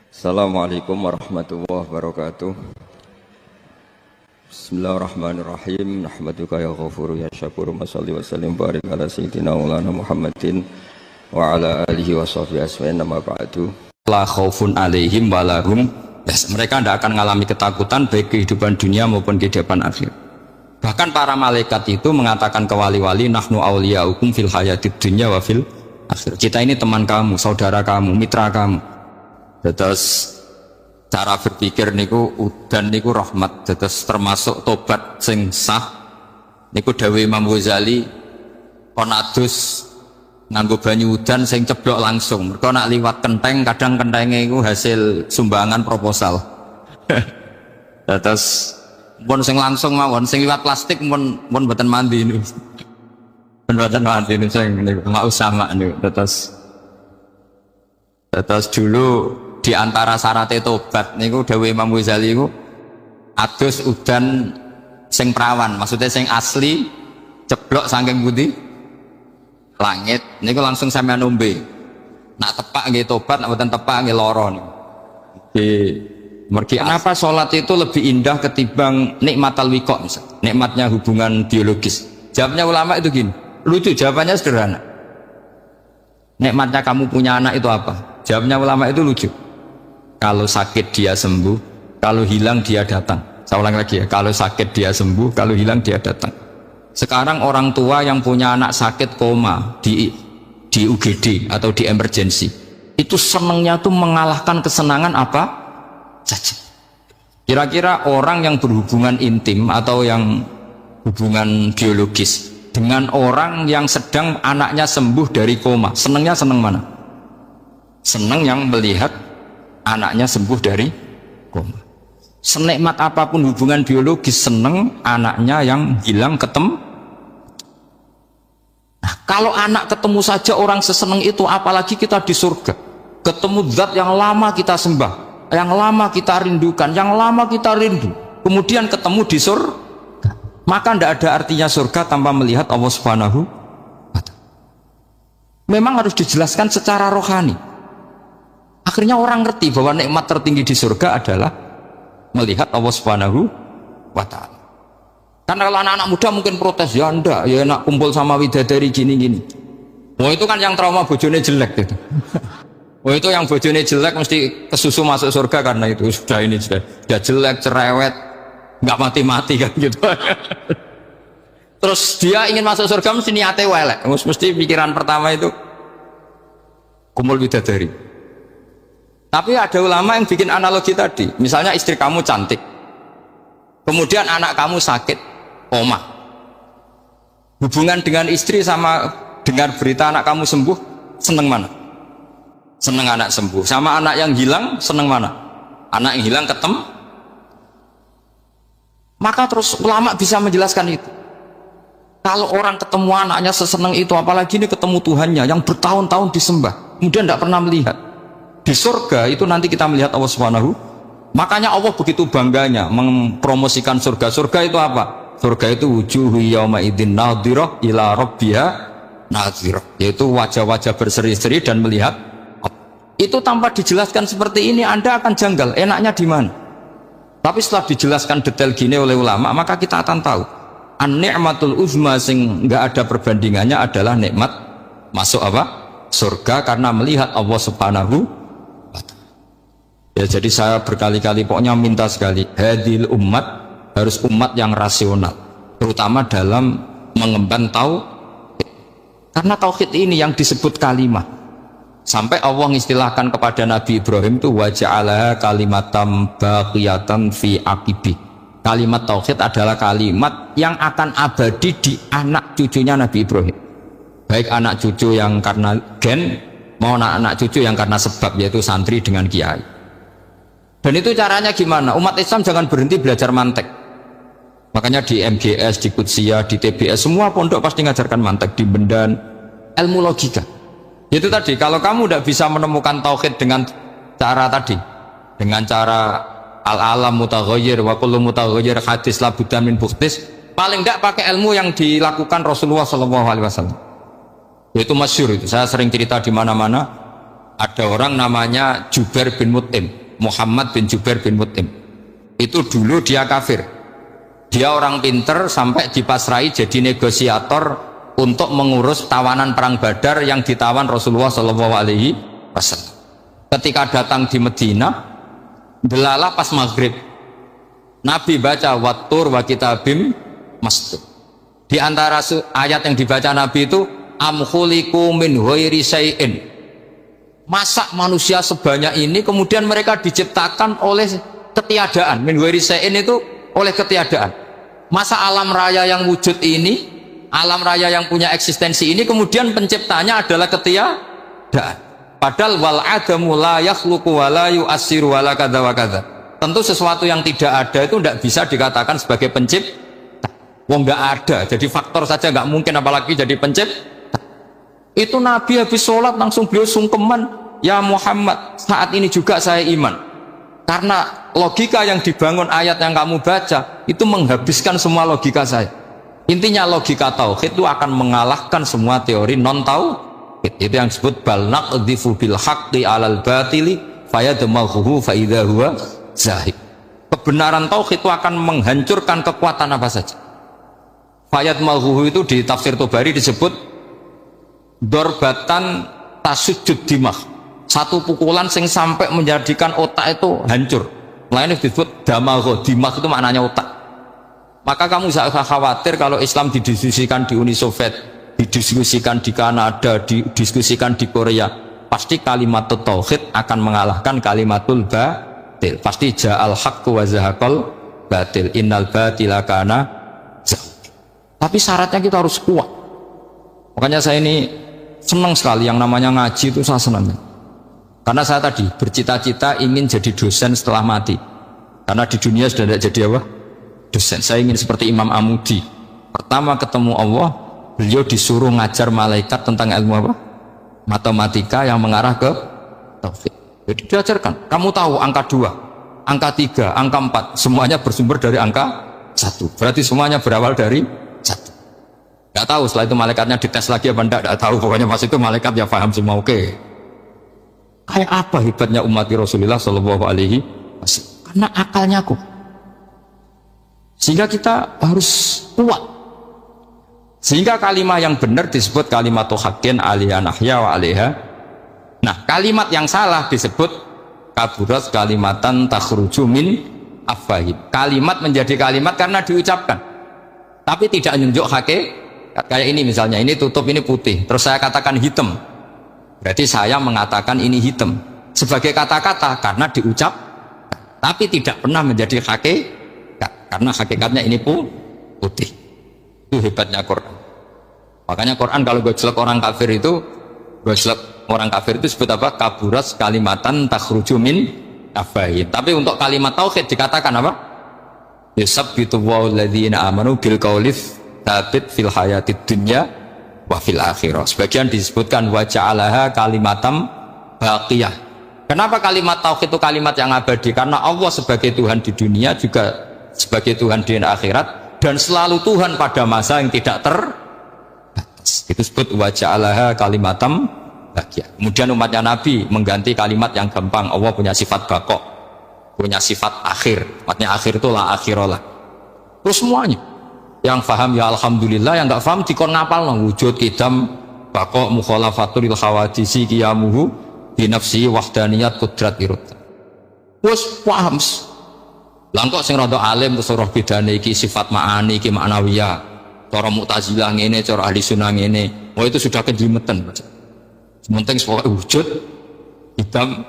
Assalamualaikum warahmatullahi wabarakatuh. Bismillahirrahmanirrahim. Nahmaduka ya ghafuru ya syakuru. Mashalli wa sallim barik ala sayyidina maulana Muhammadin wa ala alihi wa sahbihi asma'in nama ba'du. La khaufun alaihim walahum. Mereka tidak akan mengalami ketakutan baik kehidupan dunia maupun kehidupan akhir. Bahkan para malaikat itu mengatakan ke wali-wali, nahnu awliyaukum fil hayatid dunya wa fil akhir. Kita ini teman kamu, saudara kamu, mitra kamu. Terus cara berpikir niku udan niku rahmat, terus termasuk tobat sing sah niku dawuh Imam Ghazali konadus nganggo banyu udan sing ceblok langsung. Mergo nak liwat kenteng kadang kentenge iku hasil sumbangan proposal. Terus pun sing langsung mawon, sing liwat plastik pun mboten mandi niku. Mboten mandi niku sing niku mau sama niku. Terus dulu di antara syarat tobat niku dawuh Imam Ghazali niku adus udan sing prawan, maksudnya sing asli ceblok saking putih langit niku langsung sampean ombe. Nak tepak nggih tobat, nak mboten tepak nggih lara niku. Kenapa sholat itu lebih indah ketimbang nikmatal wiqa, nikmatnya hubungan biologis? Jawabnya ulama itu gini, lucu jawabannya sederhana. Nikmatnya kamu punya anak itu apa? Jawabnya ulama itu lucu. Kalau sakit dia sembuh, kalau hilang dia datang. Saya ulang lagi ya, kalau sakit dia sembuh, kalau hilang dia datang. Sekarang orang tua yang punya anak sakit koma di UGD atau di emergency, itu senangnya tuh mengalahkan kesenangan apa saja. Kira-kira orang yang berhubungan intim atau yang hubungan biologis dengan orang yang sedang anaknya sembuh dari koma, senangnya senang mana? Senang yang melihat anaknya sembuh dari koma. Senikmat apapun hubungan biologis, senang anaknya yang hilang ketemu. Nah, kalau anak ketemu saja orang sesenang itu, apalagi kita di surga ketemu zat yang lama kita sembah, yang lama kita rindukan, yang lama kita rindu, kemudian ketemu di surga, maka tidak ada artinya surga tanpa melihat Allah Subhanahu wa ta'ala. Memang harus dijelaskan secara rohani. Akhirnya orang ngerti bahwa nikmat tertinggi di surga adalah melihat Allah Subhanahu wa ta'ala. Karena kalau anak-anak muda mungkin protes, ya enggak, ya enak kumpul sama widadari gini-gini. Wah itu kan yang trauma bojone jelek gitu. Wah itu yang bojone jelek mesti kesusu masuk surga karena itu sudah jelek, cerewet, nggak mati-mati kan gitu. Terus dia ingin masuk surga mesti niatnya welek, mesti pikiran pertama itu kumpul widadari. Tapi ada ulama yang bikin analogi tadi, misalnya istri kamu cantik, kemudian anak kamu sakit, koma. Hubungan dengan istri sama dengar berita anak kamu sembuh, seneng mana? Seneng anak sembuh. Sama anak yang hilang, seneng mana? Anak yang hilang ketemu. Maka terus ulama bisa menjelaskan itu. Kalau orang ketemu anaknya seseneng itu, apalagi ini ketemu Tuhannya yang bertahun-tahun disembah, kemudian tidak pernah melihat. Di surga itu nanti kita melihat Allah Subhanahu. Makanya Allah begitu bangganya mempromosikan surga. Surga itu apa? Surga itu wujuhu yauma idzin nadhirah ila rabbiha nadhirah, yaitu wajah-wajah berseri-seri dan melihat. Itu tanpa dijelaskan seperti ini Anda akan janggal, enaknya di mana? Tapi setelah dijelaskan detail gini oleh ulama, maka kita akan tahu an-ni'matul uzma sing enggak ada perbandingannya adalah nikmat masuk apa? Surga karena melihat Allah Subhanahu. Ya, jadi saya berkali-kali pokoknya minta sekali, hadil umat harus umat yang rasional, terutama dalam mengemban tauhid. Karena tauhid ini yang disebut kalimah. Sampai Allah mengistilahkan kepada Nabi Ibrahim itu waja'alaha kalimatam baqiyatan fi aqibi. Kalimat tauhid adalah kalimat yang akan abadi di anak cucunya Nabi Ibrahim. Baik anak cucu yang karena gen maupun anak cucu yang karena sebab, yaitu santri dengan kiai. Dan itu caranya gimana? Umat Islam jangan berhenti belajar mantek. Makanya di MGS, di Qudsiyah, di TBS, semua pondok pasti ngajarkan mantek, di Bendan, ilmu logika. Itu tadi, kalau kamu tidak bisa menemukan tauhid dengan cara tadi, dengan cara al-alam mutaghayyir wa kullu mutaghayyir hadis la budda min bukhtis, paling tidak pakai ilmu yang dilakukan Rasulullah SAW. Yaitu masyhur itu, saya sering cerita di mana-mana. Ada orang namanya Jubair bin Mut'im, Muhammad bin Jubair bin Mut'im. Itu dulu dia kafir. Dia orang pinter sampai dipasrai jadi negosiator untuk mengurus tawanan perang Badar yang ditawan Rasulullah SAW. Ketika datang di Medina, delalah pas maghrib, Nabi baca wattur wa kitabim mastur. Di antara ayat yang dibaca Nabi itu am khuliqu min ghairi syai'in. Masa manusia sebanyak ini kemudian mereka diciptakan oleh ketiadaan. Min ghairi syai'in itu oleh ketiadaan. Masa alam raya yang wujud ini, alam raya yang punya eksistensi ini kemudian penciptanya adalah ketiadaan. Padahal wal adamu la yakhluqu wa la yu'assiru wa la kadza wa kadza. Tentu sesuatu yang tidak ada itu tidak bisa dikatakan sebagai pencipta. Wong nggak ada, jadi faktor saja nggak mungkin apalagi jadi pencipta. Itu Nabi habis sholat langsung beliau sungkeman, ya Muhammad, saat ini juga saya iman. Karena logika yang dibangun ayat yang kamu baca itu menghabiskan semua logika saya. Intinya logika tauhid itu akan mengalahkan semua teori non tauhid. Itu yang disebut bal naqdhifu bil haqqi 'alal batili fayadmaghuhu fa idza huwa zahid. Kebenaran tauhid itu akan menghancurkan kekuatan apa saja. Fayadmaghuhu itu di tafsir Tobari disebut dorbatan tasujud dimah, satu pukulan sing sampai menjadikan otak itu hancur. Lainnya disebut damagho, dimah itu maknanya otak. Maka kamu jangan khawatir kalau Islam didiskusikan di Uni Soviet, didiskusikan di Kanada, didiskusikan di Korea, pasti kalimat tauhid akan mengalahkan kalimatul batil. Pasti ja'al haqqu wa zahaqal batil, innal batila kana zahuq. Tapi syaratnya kita harus kuat. Makanya saya ini senang sekali yang namanya ngaji itu, saya senang. Karena saya tadi bercita-cita ingin jadi dosen setelah mati. Karena di dunia sudah tidak jadi apa? Dosen. Saya ingin seperti Imam Amudi. Pertama ketemu Allah, beliau disuruh ngajar malaikat tentang ilmu apa? Matematika yang mengarah ke tauhid. Jadi diajarkan, kamu tahu angka 2, angka 3, angka 4, semuanya bersumber dari angka 1. Berarti semuanya berawal dari 1. Gak tahu setelah itu malaikatnya dites lagi apa enggak, gak tahu. Pokoknya pas itu malaikat ya paham semua. Oke. Kayak apa hebatnya umat Rasulullah Shallallahu Alaihi Wasallam? Karena akalnya kuat. Sehingga kita harus kuat. Sehingga kalimat yang benar disebut kalimat haqqin alaiha nahya wa alaiha. Nah, kalimat yang salah disebut kaburat kalimatan takhruju min afwahim. Kalimat menjadi kalimat karena diucapkan, tapi tidak menunjuk hakikat. Kayak ini misalnya, ini tutup, ini putih, terus saya katakan hitam, berarti saya mengatakan ini hitam sebagai kata-kata karena diucap, tapi tidak pernah menjadi hakikat karena hakikatnya ini putih. Itu hebatnya Quran. Makanya Quran kalau gojlek orang kafir itu, gojlek orang kafir itu sebut apa? Kaburat kalimatan takhruju min afwahim. Tapi untuk kalimat tauhid dikatakan apa? Yusabbitu walladzina amanu bil qaulif tabit fil hayatid dunya wa fil akhirah. Sebagian disebutkan wa ja'alaha kalimatam baqiyah. Kenapa kalimat tauhid itu kalimat yang abadi? Karena Allah sebagai Tuhan di dunia juga sebagai Tuhan di akhirat, dan selalu Tuhan pada masa yang tidak terbatas. Itu disebut wa ja'alaha kalimatam baqiyah. Kemudian umatnya Nabi mengganti kalimat yang gampang. Allah punya sifat baqo, punya sifat akhir. Maksudnya akhir itu la akhirah. Terus semuanya yang faham ya alhamdulillah, yang nggak faham dikon ngapal lah. Wujud kidam baqo mukhalafatul khawadisi qiyamuhu binafsi wahdaniyat kudrat irut. Terus paham langkok sing rada alim terus roh bedane iki sifat ma'ani iki ma'nawiyah, cara Mu'tazilah ngene, cara ahli sunnah ngene. Oh itu sudah kejlimetan. Sementing soal wujud hitam.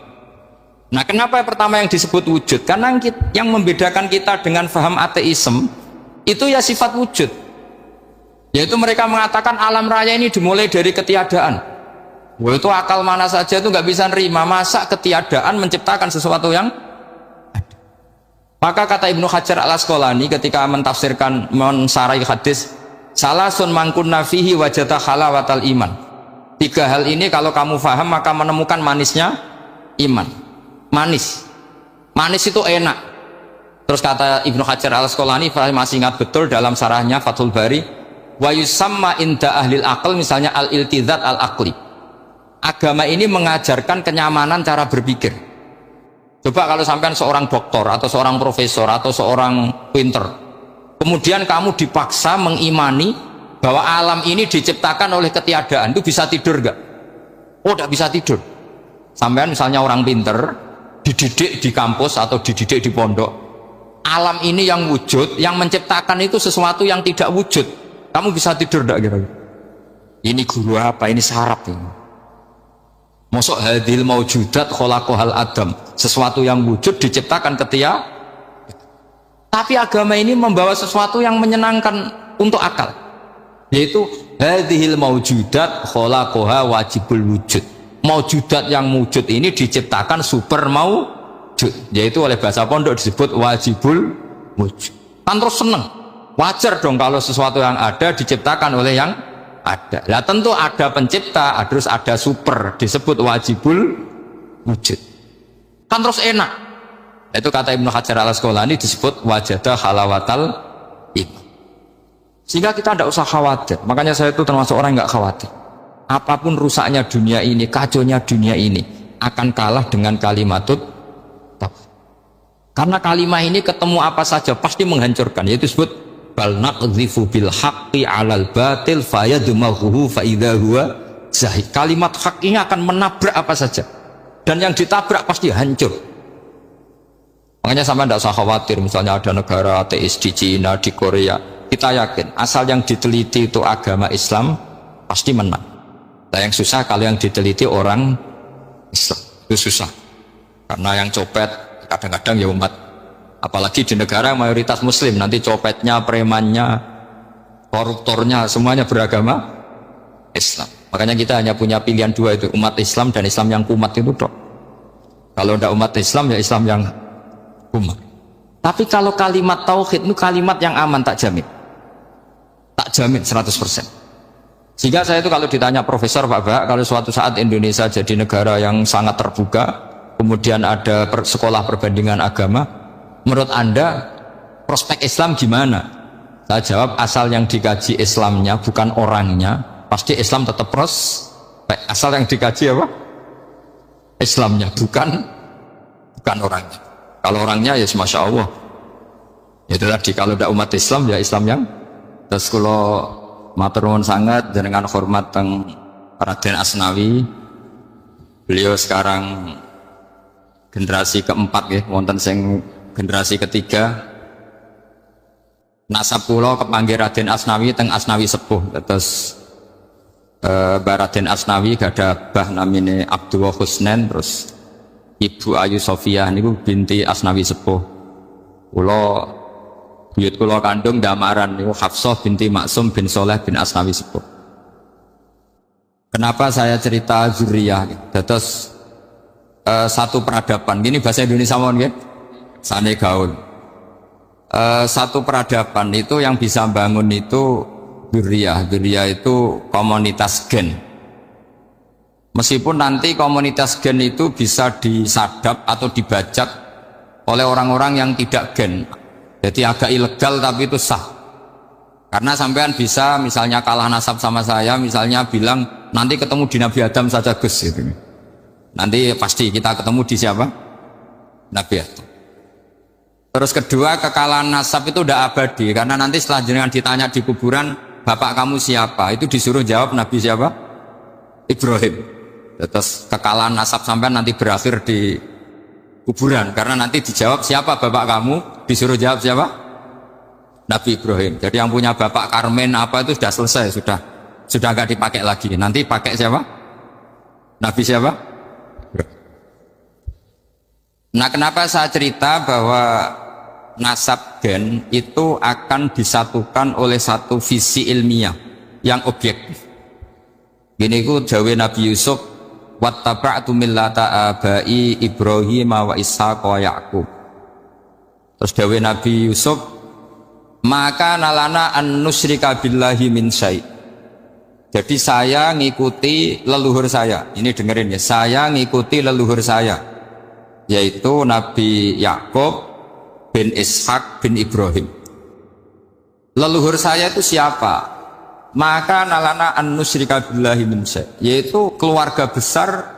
Nah, kenapa pertama yang disebut wujud? Karena yang membedakan kita dengan faham ateisme itu ya sifat wujud, yaitu mereka mengatakan alam raya ini dimulai dari ketiadaan. Wah, itu akal mana saja itu nggak bisa nerima, masa ketiadaan menciptakan sesuatu yang ada. Maka kata Ibnu Hajar al-Asqalani ketika mentafsirkan, mensarai hadis salasun mangkunna fihi wajata halawatal iman. 3 hal ini kalau kamu faham maka menemukan manisnya iman. Manis itu enak. Terus kata Ibnu Hajar al-Asqalani, saya masih ingat betul dalam sarahnya Fathul Bari, wa yusamma inda ahlil aql, misalnya al-iltizat al-aqli. Agama ini mengajarkan kenyamanan cara berpikir. Coba kalau sampean seorang doktor atau seorang profesor atau seorang pinter, kemudian kamu dipaksa mengimani bahwa alam ini diciptakan oleh ketiadaan, itu bisa tidur gak? Oh, tidak bisa tidur. Sampean misalnya orang pinter, dididik di kampus atau dididik di pondok, alam ini yang wujud, yang menciptakan itu sesuatu yang tidak wujud, kamu bisa tidur gak kira-kira? Ini guru apa? Ini sarap ini. Mosok hadil maujudat khalaqahal adam, sesuatu yang wujud diciptakan ketia. Tapi agama ini membawa sesuatu yang menyenangkan untuk akal, yaitu hadhil maujudat khalaqaha wajibul wujud. Maujudat yang wujud ini diciptakan super maujud, yaitu oleh bahasa pondok disebut wajibul wujud. Kan terus seneng, wajar dong kalau sesuatu yang ada diciptakan oleh yang ada. Nah tentu ada pencipta, terus ada super, disebut wajibul wujud. Kan terus enak. Itu kata Ibnu Hajar al-Asqalani disebut wajadah halawatal iman. Sehingga kita tidak usah khawatir. Makanya saya itu termasuk orang yang nggak khawatir. Apapun rusaknya dunia ini, kacaunya dunia ini, akan kalah dengan kalimatut tauhid. Karena kalimat ini ketemu apa saja pasti menghancurkan. Yaitu disebut bal naqdhifu bil haqqi 'alal batil fayadmaghuhu fa idza huwa zahid. Kalimat hak ini akan menabrak apa saja, dan yang ditabrak pasti hancur. Makanya sama tidak usah khawatir misalnya ada negara ateis di Cina, di Korea, kita yakin asal yang diteliti itu agama Islam pasti menang. Nah yang susah kalau yang diteliti orang Islam, itu susah karena yang copet kadang-kadang ya umat. Apalagi di negara mayoritas muslim, nanti copetnya, premannya, koruptornya semuanya beragama Islam. Makanya kita hanya punya pilihan dua, itu umat Islam dan Islam yang kumat itu dok. Kalau tidak umat Islam ya Islam yang kumat. Tapi kalau kalimat tauhid itu kalimat yang aman, tak jamin 100%. Sehingga saya itu kalau ditanya profesor Pak Bak, kalau suatu saat Indonesia jadi negara yang sangat terbuka, kemudian ada sekolah perbandingan agama, menurut Anda prospek Islam gimana? Saya jawab, asal yang dikaji Islamnya bukan orangnya, pasti Islam tetap prospek. Asal yang dikaji apa? Islamnya, bukan orangnya. Kalau orangnya ya Masya Allah, itu tadi, kalau tidak umat Islam ya Islam yang. Terus kalau matur nuwun sangat dengan hormat teng Raden Asnawi, beliau sekarang generasi keempat ya, wonten sing generasi ketiga. Nasab kula kepanggih Raden Asnawi teng Asnawi sepuh. Terus Raden Asnawi gada bah namine Abdullah Husnen, terus Ibu Ayu Sofia niku binti Asnawi sepuh. Kula buyut kula kandung damaran niku Hafsah binti Maksum bin Soleh bin Asnawi sepuh. Kenapa saya cerita zuriyah? Terus satu peradaban. Gini bahasa Indonesia mohon nggih. Sane gaul. Satu peradaban itu yang bisa bangun itu dzurriyah. Dzurriyah itu komunitas gen. Meskipun nanti komunitas gen itu bisa disadap atau dibajak oleh orang-orang yang tidak gen. Jadi agak ilegal tapi itu sah. Karena sampean bisa misalnya kalah nasab sama saya, misalnya bilang nanti ketemu di Nabi Adam saja Gus gitu. Nanti pasti kita ketemu di siapa? Nabi Adam. Terus kedua, kekalahan nasab itu udah abadi, karena nanti setelah jenengan ditanya di kuburan, bapak kamu siapa? Itu disuruh jawab Nabi siapa? Ibrahim. Terus kekalahan nasab sampai nanti berakhir di kuburan, karena nanti dijawab siapa bapak kamu, disuruh jawab siapa? Nabi Ibrahim. Jadi yang punya bapak Karmen apa itu sudah selesai, sudah nggak dipakai lagi. Nanti pakai siapa? Nabi siapa? Nah, kenapa saya cerita bahwa nasab gen itu akan disatukan oleh satu visi ilmiah yang objektif. Gini ku dawe Nabi Yusuf, wattaba'tu millata abai Ibrahim wa Ishaq wa Yaqub. Terus dawe Nabi Yusuf, maka nalana an nusyrika billahi min syai'. Jadi saya ngikuti leluhur saya. Ini dengerin ya, saya ngikuti leluhur saya, yaitu Nabi Yakub bin Ishak bin Ibrahim. Leluhur saya itu siapa? maka nalana an nusyrika billahi min syai', yaitu keluarga besar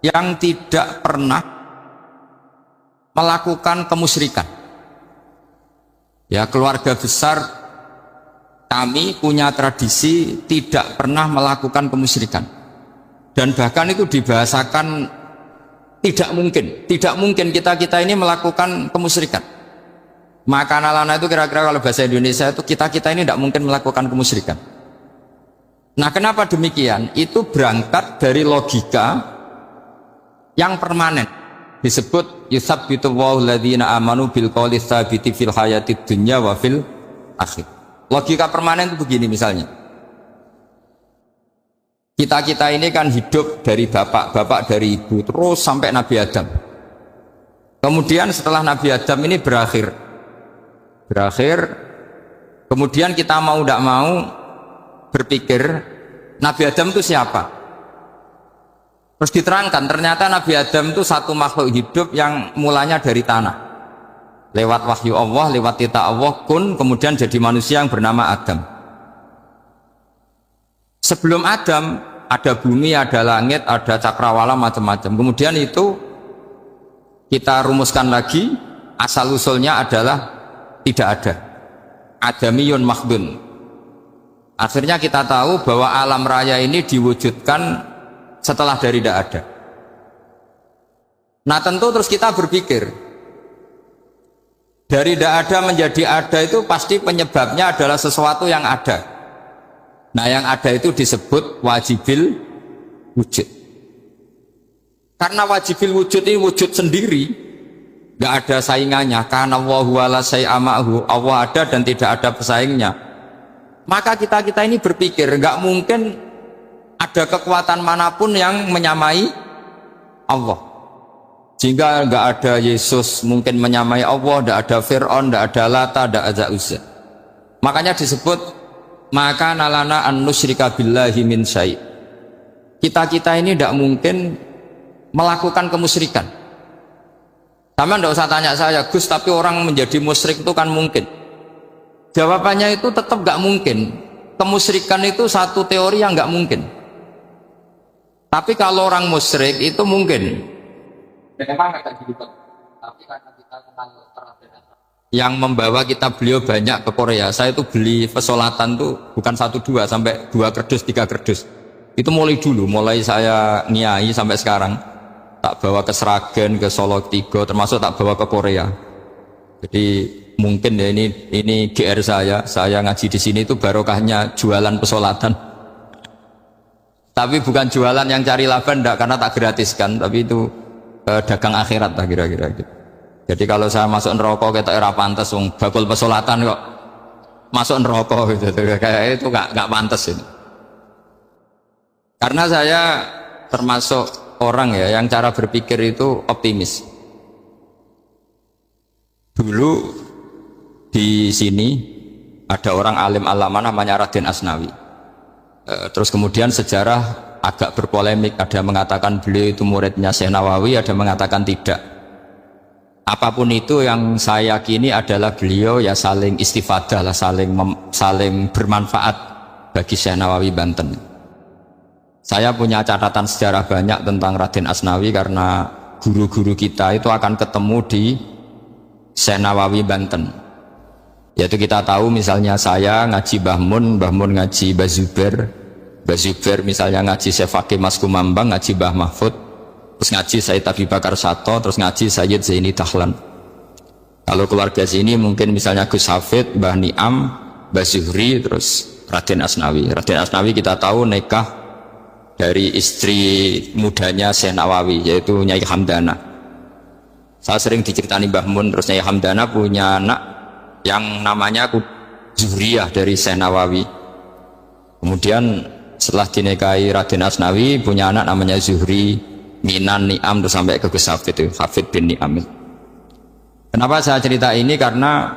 yang tidak pernah melakukan kemusyrikan. Ya, keluarga besar kami punya tradisi tidak pernah melakukan kemusyrikan. Dan bahkan itu dibahasakan tidak mungkin kita ini melakukan kemusyrikan. Maka nalana itu kira-kira kalau bahasa Indonesia itu kita ini tidak mungkin melakukan kemusyrikan. Nah, kenapa demikian? Itu berangkat dari logika yang permanen. Disebut yusabbitu Allahu alladziina aamanu bil qouli tsabiti fil hayatid dunya wa fil akhir. Logika permanen itu begini misalnya. Kita ini kan hidup dari bapak dari ibu terus sampai Nabi Adam. Kemudian setelah Nabi Adam ini berakhir, kemudian kita mau tidak mau berpikir Nabi Adam itu siapa? Terus diterangkan ternyata Nabi Adam itu satu makhluk hidup yang mulanya dari tanah. Lewat wahyu Allah, lewat titah Allah, kemudian jadi manusia yang bernama Adam. Sebelum Adam ada bumi, ada langit, ada cakrawala, macam-macam. Kemudian itu kita rumuskan lagi, asal usulnya adalah tidak ada. Adamiyun makhdun. Akhirnya kita tahu bahwa alam raya ini diwujudkan setelah dari tidak ada. Nah, tentu terus kita berpikir dari tidak ada menjadi ada itu pasti penyebabnya adalah sesuatu yang ada. Nah, yang ada itu disebut wajibil wujud. Karena wajibil wujud ini wujud sendiri, nggak ada saingannya. Karena Allahu wala syai'amahu, Allah ada dan tidak ada pesaingnya. Maka kita ini berpikir nggak mungkin ada kekuatan manapun yang menyamai Allah. Sehingga nggak ada Yesus mungkin menyamai Allah, nggak ada Fir'aun, nggak ada Lata, nggak ada Uzza. Makanya disebut maka nalana an nusyrika billahi min syai'. Kita ini tidak mungkin melakukan kemusyrikan. Sama tidak usah tanya saya, Gus, tapi orang menjadi musyrik itu kan mungkin. Jawabannya itu tetap nggak mungkin. Kemusyrikan itu satu teori yang nggak mungkin. Tapi kalau orang musyrik itu mungkin. Memang agak gitu. Tapi karena kita kenal yang membawa kitab beliau banyak ke Korea. Saya itu beli pesolatan tuh bukan 1 2 sampai 2 kerdus 3 kerdus. Itu mulai dulu, mulai saya niai sampai sekarang. Tak bawa ke Sragen, ke Solo 3, termasuk tak bawa ke Korea. Jadi mungkin ya ini GR saya ngaji di sini itu barokahnya jualan pesolatan. Tapi bukan jualan yang cari laba enggak, karena tak gratiskan, tapi itu dagang akhirat lah kira-kira gitu. Jadi kalau saya masuk neraka kita era pantas, bakul pesolatan kok masuk neraka gitu, kayak itu nggak pantas ini. Karena saya termasuk orang ya yang cara berpikir itu optimis. Dulu di sini ada orang alim alama namanya Raden Asnawi. Terus kemudian sejarah agak berpolemik, ada yang mengatakan beliau itu muridnya Syekh Nawawi, ada yang mengatakan tidak. Apapun itu yang saya yakini adalah beliau ya saling istifadah lah, saling bermanfaat bagi Syekh Nawawi Banten. Saya punya catatan sejarah banyak tentang Raden Asnawi karena guru-guru kita itu akan ketemu di Syekh Nawawi Banten. Yaitu kita tahu misalnya saya ngaji Mbah Mun ngaji Mbah Zubair misalnya ngaji Syekh Fakih Mas Kumambang, ngaji Mbah Mahfud, terus ngaji Sayyid Abi Bakar Sato, terus ngaji Sayyid Zaini Dahlan. Kalau keluarga sini mungkin misalnya Gus Hafid, Mbah Niam, Mbah Zuhri, terus Raden Asnawi. Raden Asnawi kita tahu nikah dari istri mudanya Syekh Nawawi, yaitu Nyai Hamdana. Saya sering diceritani Mbah Mun, terus Nyai Hamdana punya anak yang namanya Zuhriyah dari Syekh Nawawi. Kemudian setelah dinikahi Raden Asnawi punya anak namanya Zuhri, Minan, Ni'am, terus sampai ke Gus Hafid itu, Hafid bin Ni'am. Kenapa saya cerita ini? Karena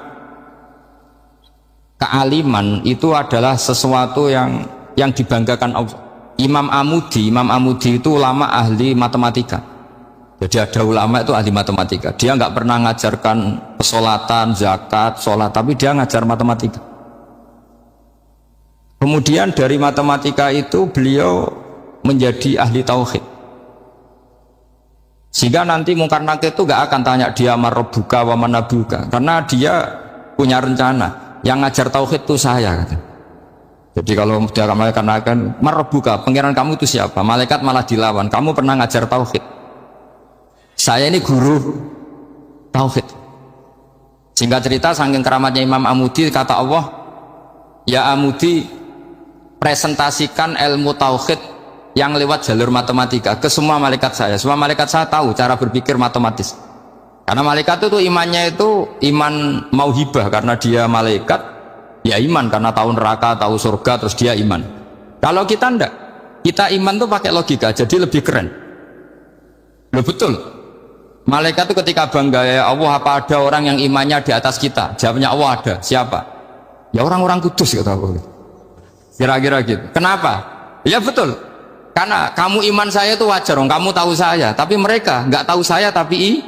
kealiman itu adalah sesuatu yang dibanggakan Allah. Imam Amudi itu ulama ahli matematika. Jadi ada ulama itu ahli matematika. Dia nggak pernah ngajarkan pesolatan, zakat, sholat, tapi dia ngajar matematika. Kemudian dari matematika itu beliau menjadi ahli tauhid. Sehingga nanti Mungkar Nakir itu gak akan tanya dia marabbuka wa manabuka, karena dia punya rencana. Yang ngajar tauhid itu saya, kata. Jadi kalau dia akan marabbuka, pangeran kamu itu siapa? Malaikat malah dilawan. Kamu pernah ngajar tauhid? Saya ini guru tauhid. Singkat cerita, saking keramatnya Imam Amudi, kata Allah, ya Amudi, presentasikan ilmu tauhid yang lewat jalur matematika ke semua malaikat saya. Semua malaikat saya tahu cara berpikir matematis. Karena malaikat itu imannya itu iman mauhibah, karena dia malaikat, ya iman karena tahu neraka, tahu surga, terus dia iman. Kalau kita enggak, kita iman tuh pakai logika, jadi lebih keren. Loh betul. Malaikat itu ketika bangga, ya Allah, apa ada orang yang imannya di atas kita? Jawabnya Allah ada. Siapa? Ya orang-orang kudus, kata Allah. Kira-kira gitu. Kenapa? Ya betul. Karena kamu iman saya itu wajar, kamu tahu saya, tapi mereka nggak tahu saya tapi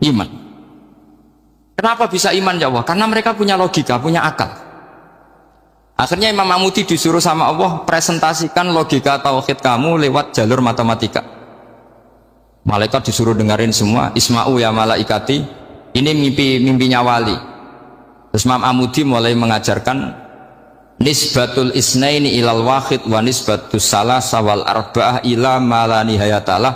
iman. Kenapa bisa iman ya Allah? Karena mereka punya logika, punya akal. Akhirnya Imam Amudi disuruh sama Allah presentasikan logika tauhid kamu lewat jalur matematika. Malaikat disuruh dengerin semua, isma'u ya malaikati, ini mimpinya wali. Terus Imam Amudi mulai mengajarkan nisbatul isnaini ilal wahid wa nisbatus salasa wal arba'ah ila ma la nihayatalah,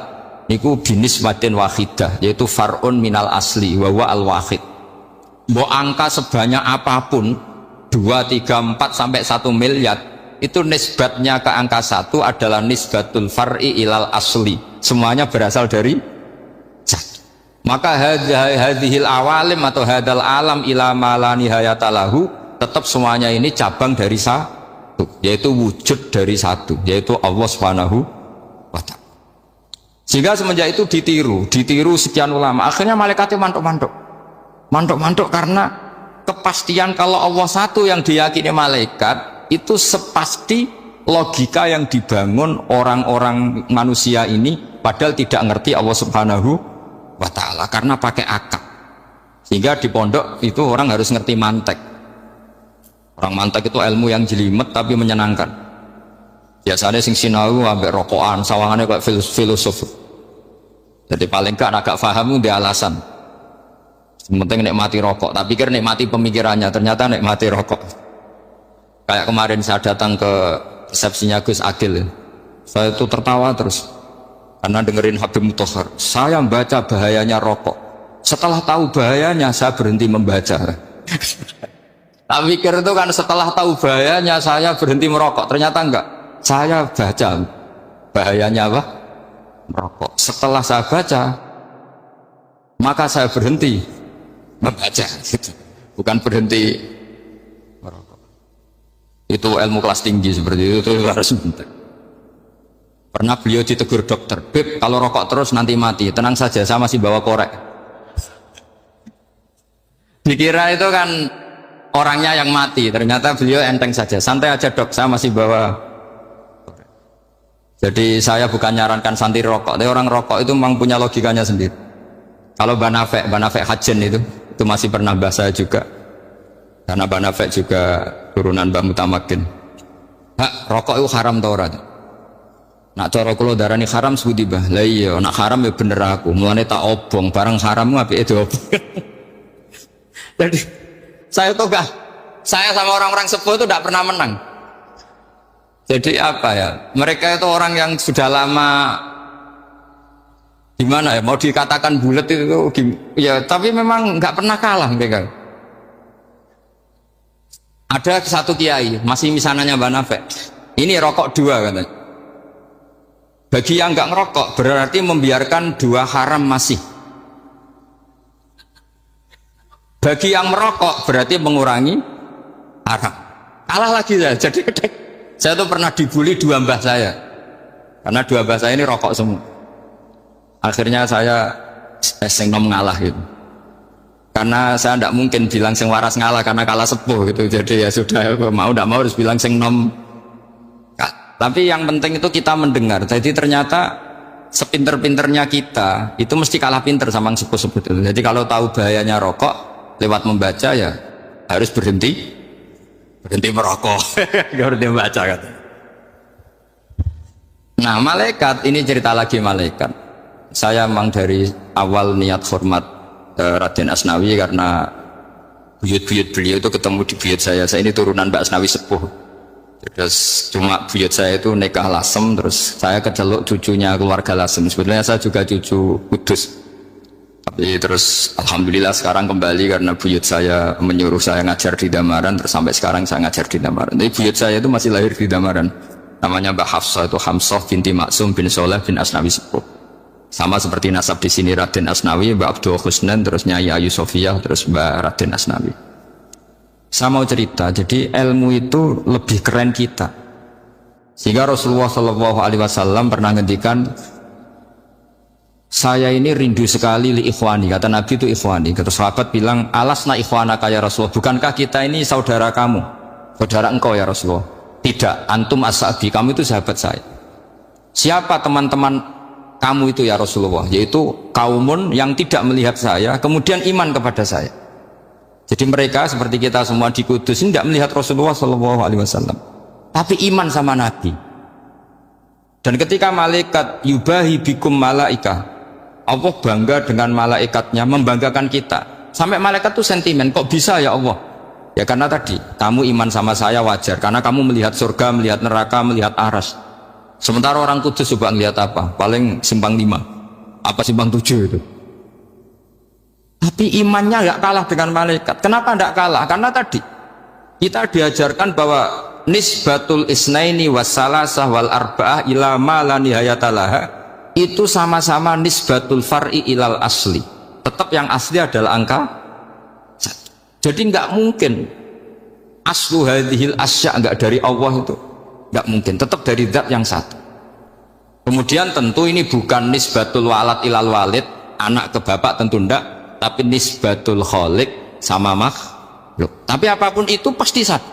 niku binisbatin wahidah, yaitu far'un minal asli wa wa al wahid. Mbok angka sebanyak apapun 2, 3, 4 sampai 1 miliar, itu nisbatnya ke angka 1 adalah nisbatul far'i ilal asli, semuanya berasal dari 1. Maka hadhil awalim atau hadal alam ila ma la nihayatalahu, tetap semuanya ini cabang dari 1, yaitu wujud dari 1, yaitu Allah Subhanahu wa ta'ala. Sehingga semenjak itu ditiru sekian ulama. Akhirnya malaikatnya mantuk karena kepastian kalau Allah satu yang diyakini malaikat itu sepasti logika yang dibangun orang-orang manusia ini, padahal tidak ngerti Allah Subhanahu wa ta'ala karena pakai akal. Sehingga di pondok itu orang harus ngerti mantek. Orang mantek itu ilmu yang jelimet tapi menyenangkan. Biasanya sing sinau ambek rokokan, sawangannya kayak filosof. Jadi paling gak agak paham dia alasan. Penting nikmati rokok, tak pikir nikmati pemikirannya, ternyata nikmati rokok. Kayak kemarin saya datang ke resepsinya Gus Agil, saya itu tertawa terus karena dengerin Habib Mutahar. Saya membaca bahayanya rokok, setelah tahu bahayanya saya berhenti membaca. Tak pikir itu kan setelah tahu bahayanya saya berhenti merokok, ternyata enggak. Saya baca bahayanya apa? Merokok. Setelah saya baca, maka saya berhenti membaca, gitu. Bukan berhenti merokok. Itu ilmu kelas tinggi seperti itu harus bentuk. Pernah beliau ditegur dokter, Beb, kalau rokok terus nanti mati. Tenang saja, saya masih bawa korek. Dikira itu kan orangnya yang mati, ternyata beliau enteng saja. Santai aja dok, saya masih bawa korek. Jadi saya bukan nyarankan santai rokok, tapi orang rokok itu memang punya logikanya sendiri. Kalau Banafek Hajen itu masih pernah bahasa juga, karena Banafek juga turunan Mbah Mutamakin. Hak, rokok itu haram tau ora? Nak cara kula darani haram sebuti bah. Lah iya, nak haram ya bener aku. Mulane tak obong, barang haram apike diobong. Jadi saya tuh gak, saya sama orang-orang sepuh itu tidak pernah menang. Jadi apa ya? Mereka itu orang yang sudah lama, gimana ya? Mau dikatakan bulat itu, ya. Tapi memang nggak pernah kalah mereka. Ada satu kiai, masih misananya Banafek. Ini rokok 2 katanya. Bagi yang nggak ngerokok berarti membiarkan 2 haram masih. Bagi yang merokok berarti mengurangi haram. Kalah lagi saya. Jadi saya tuh pernah dibully 2 mbah saya, karena 2 mbah saya ini rokok semua. Akhirnya saya sing nom ngalah gitu. Karena saya tidak mungkin bilang sing waras ngalah karena kalah sepuh gitu. Jadi ya sudah, mau tidak mau harus bilang sing nom. Tapi yang penting itu kita mendengar. Jadi ternyata sepinter-pinternya kita itu mesti kalah pinter sama yang sepuh-sepuh itu. Jadi kalau tahu bahayanya rokok lewat membaca ya harus berhenti berhenti merokok, berhenti baca kata. Nah malaikat ini cerita lagi malaikat. Saya memang dari awal niat hormat Raden Asnawi karena buyut-buyut beliau itu ketemu di buyut saya. Saya ini turunan Mbak Asnawi sepuh. Terus cuma buyut saya itu nikah Lasem, terus saya keceluk cucunya keluarga Lasem. Sebetulnya saya juga cucu Kudus. Tapi terus alhamdulillah sekarang kembali karena buyut saya menyuruh saya ngajar di Damaran, terus sampai sekarang saya ngajar di Damaran. Tapi buyut saya itu masih lahir di Damaran. Namanya Mbak Hafsah, itu Hamsah binti Maksum bin Soleh bin Asnawi sepuh. Sama seperti nasab di sini Raden Asnawi, Mbak Abdul Husnan, terus Nyai Ayu Sofiyah, terus Mbak Raden Asnawi. Saya mau cerita, jadi ilmu itu lebih keren kita. Sehingga Rasulullah Shallallahu Alaihi Wasallam pernah ngendikan, saya ini rindu sekali li ikhwani, kata Nabi itu ikhwani. Kata sahabat bilang, alasna ikhwanaka ya Rasulullah, bukankah kita ini saudara kamu, saudara engkau ya Rasulullah? Tidak, antum ashabi, kamu itu sahabat saya. Siapa teman-teman kamu itu ya Rasulullah? Yaitu kaumun yang tidak melihat saya, kemudian iman kepada saya. Jadi mereka seperti kita semua di Kudus ini tidak melihat Rasulullah SAW, tapi iman sama Nabi. Dan ketika malaikat yubahi bikum malaika, Allah bangga dengan malaikatnya, membanggakan kita. Sampai malaikat itu sentimen, kok bisa ya Allah? Ya karena tadi, kamu iman sama saya wajar, karena kamu melihat surga, melihat neraka, melihat aras. Sementara orang Kudus coba ngelihat apa? Paling simpang 5, apa simpang 7 itu. Tapi imannya nggak kalah dengan malaikat. Kenapa nggak kalah? Karena tadi kita diajarkan bahwa nisbatul isnaini wassalasah wal arba'ah ila ma la nihayatalaha itu sama-sama nisbatul far'i ilal asli. Tetap yang asli adalah angka 1. Jadi nggak mungkin aslu hadhil asya nggak dari Allah itu, nggak mungkin. Tetap dari zat yang satu. Kemudian tentu ini bukan nisbatul walad ilal walid, anak ke bapak tentu enggak, tapi nisbatul khaliq sama makhluk. Tapi apapun itu pasti satu.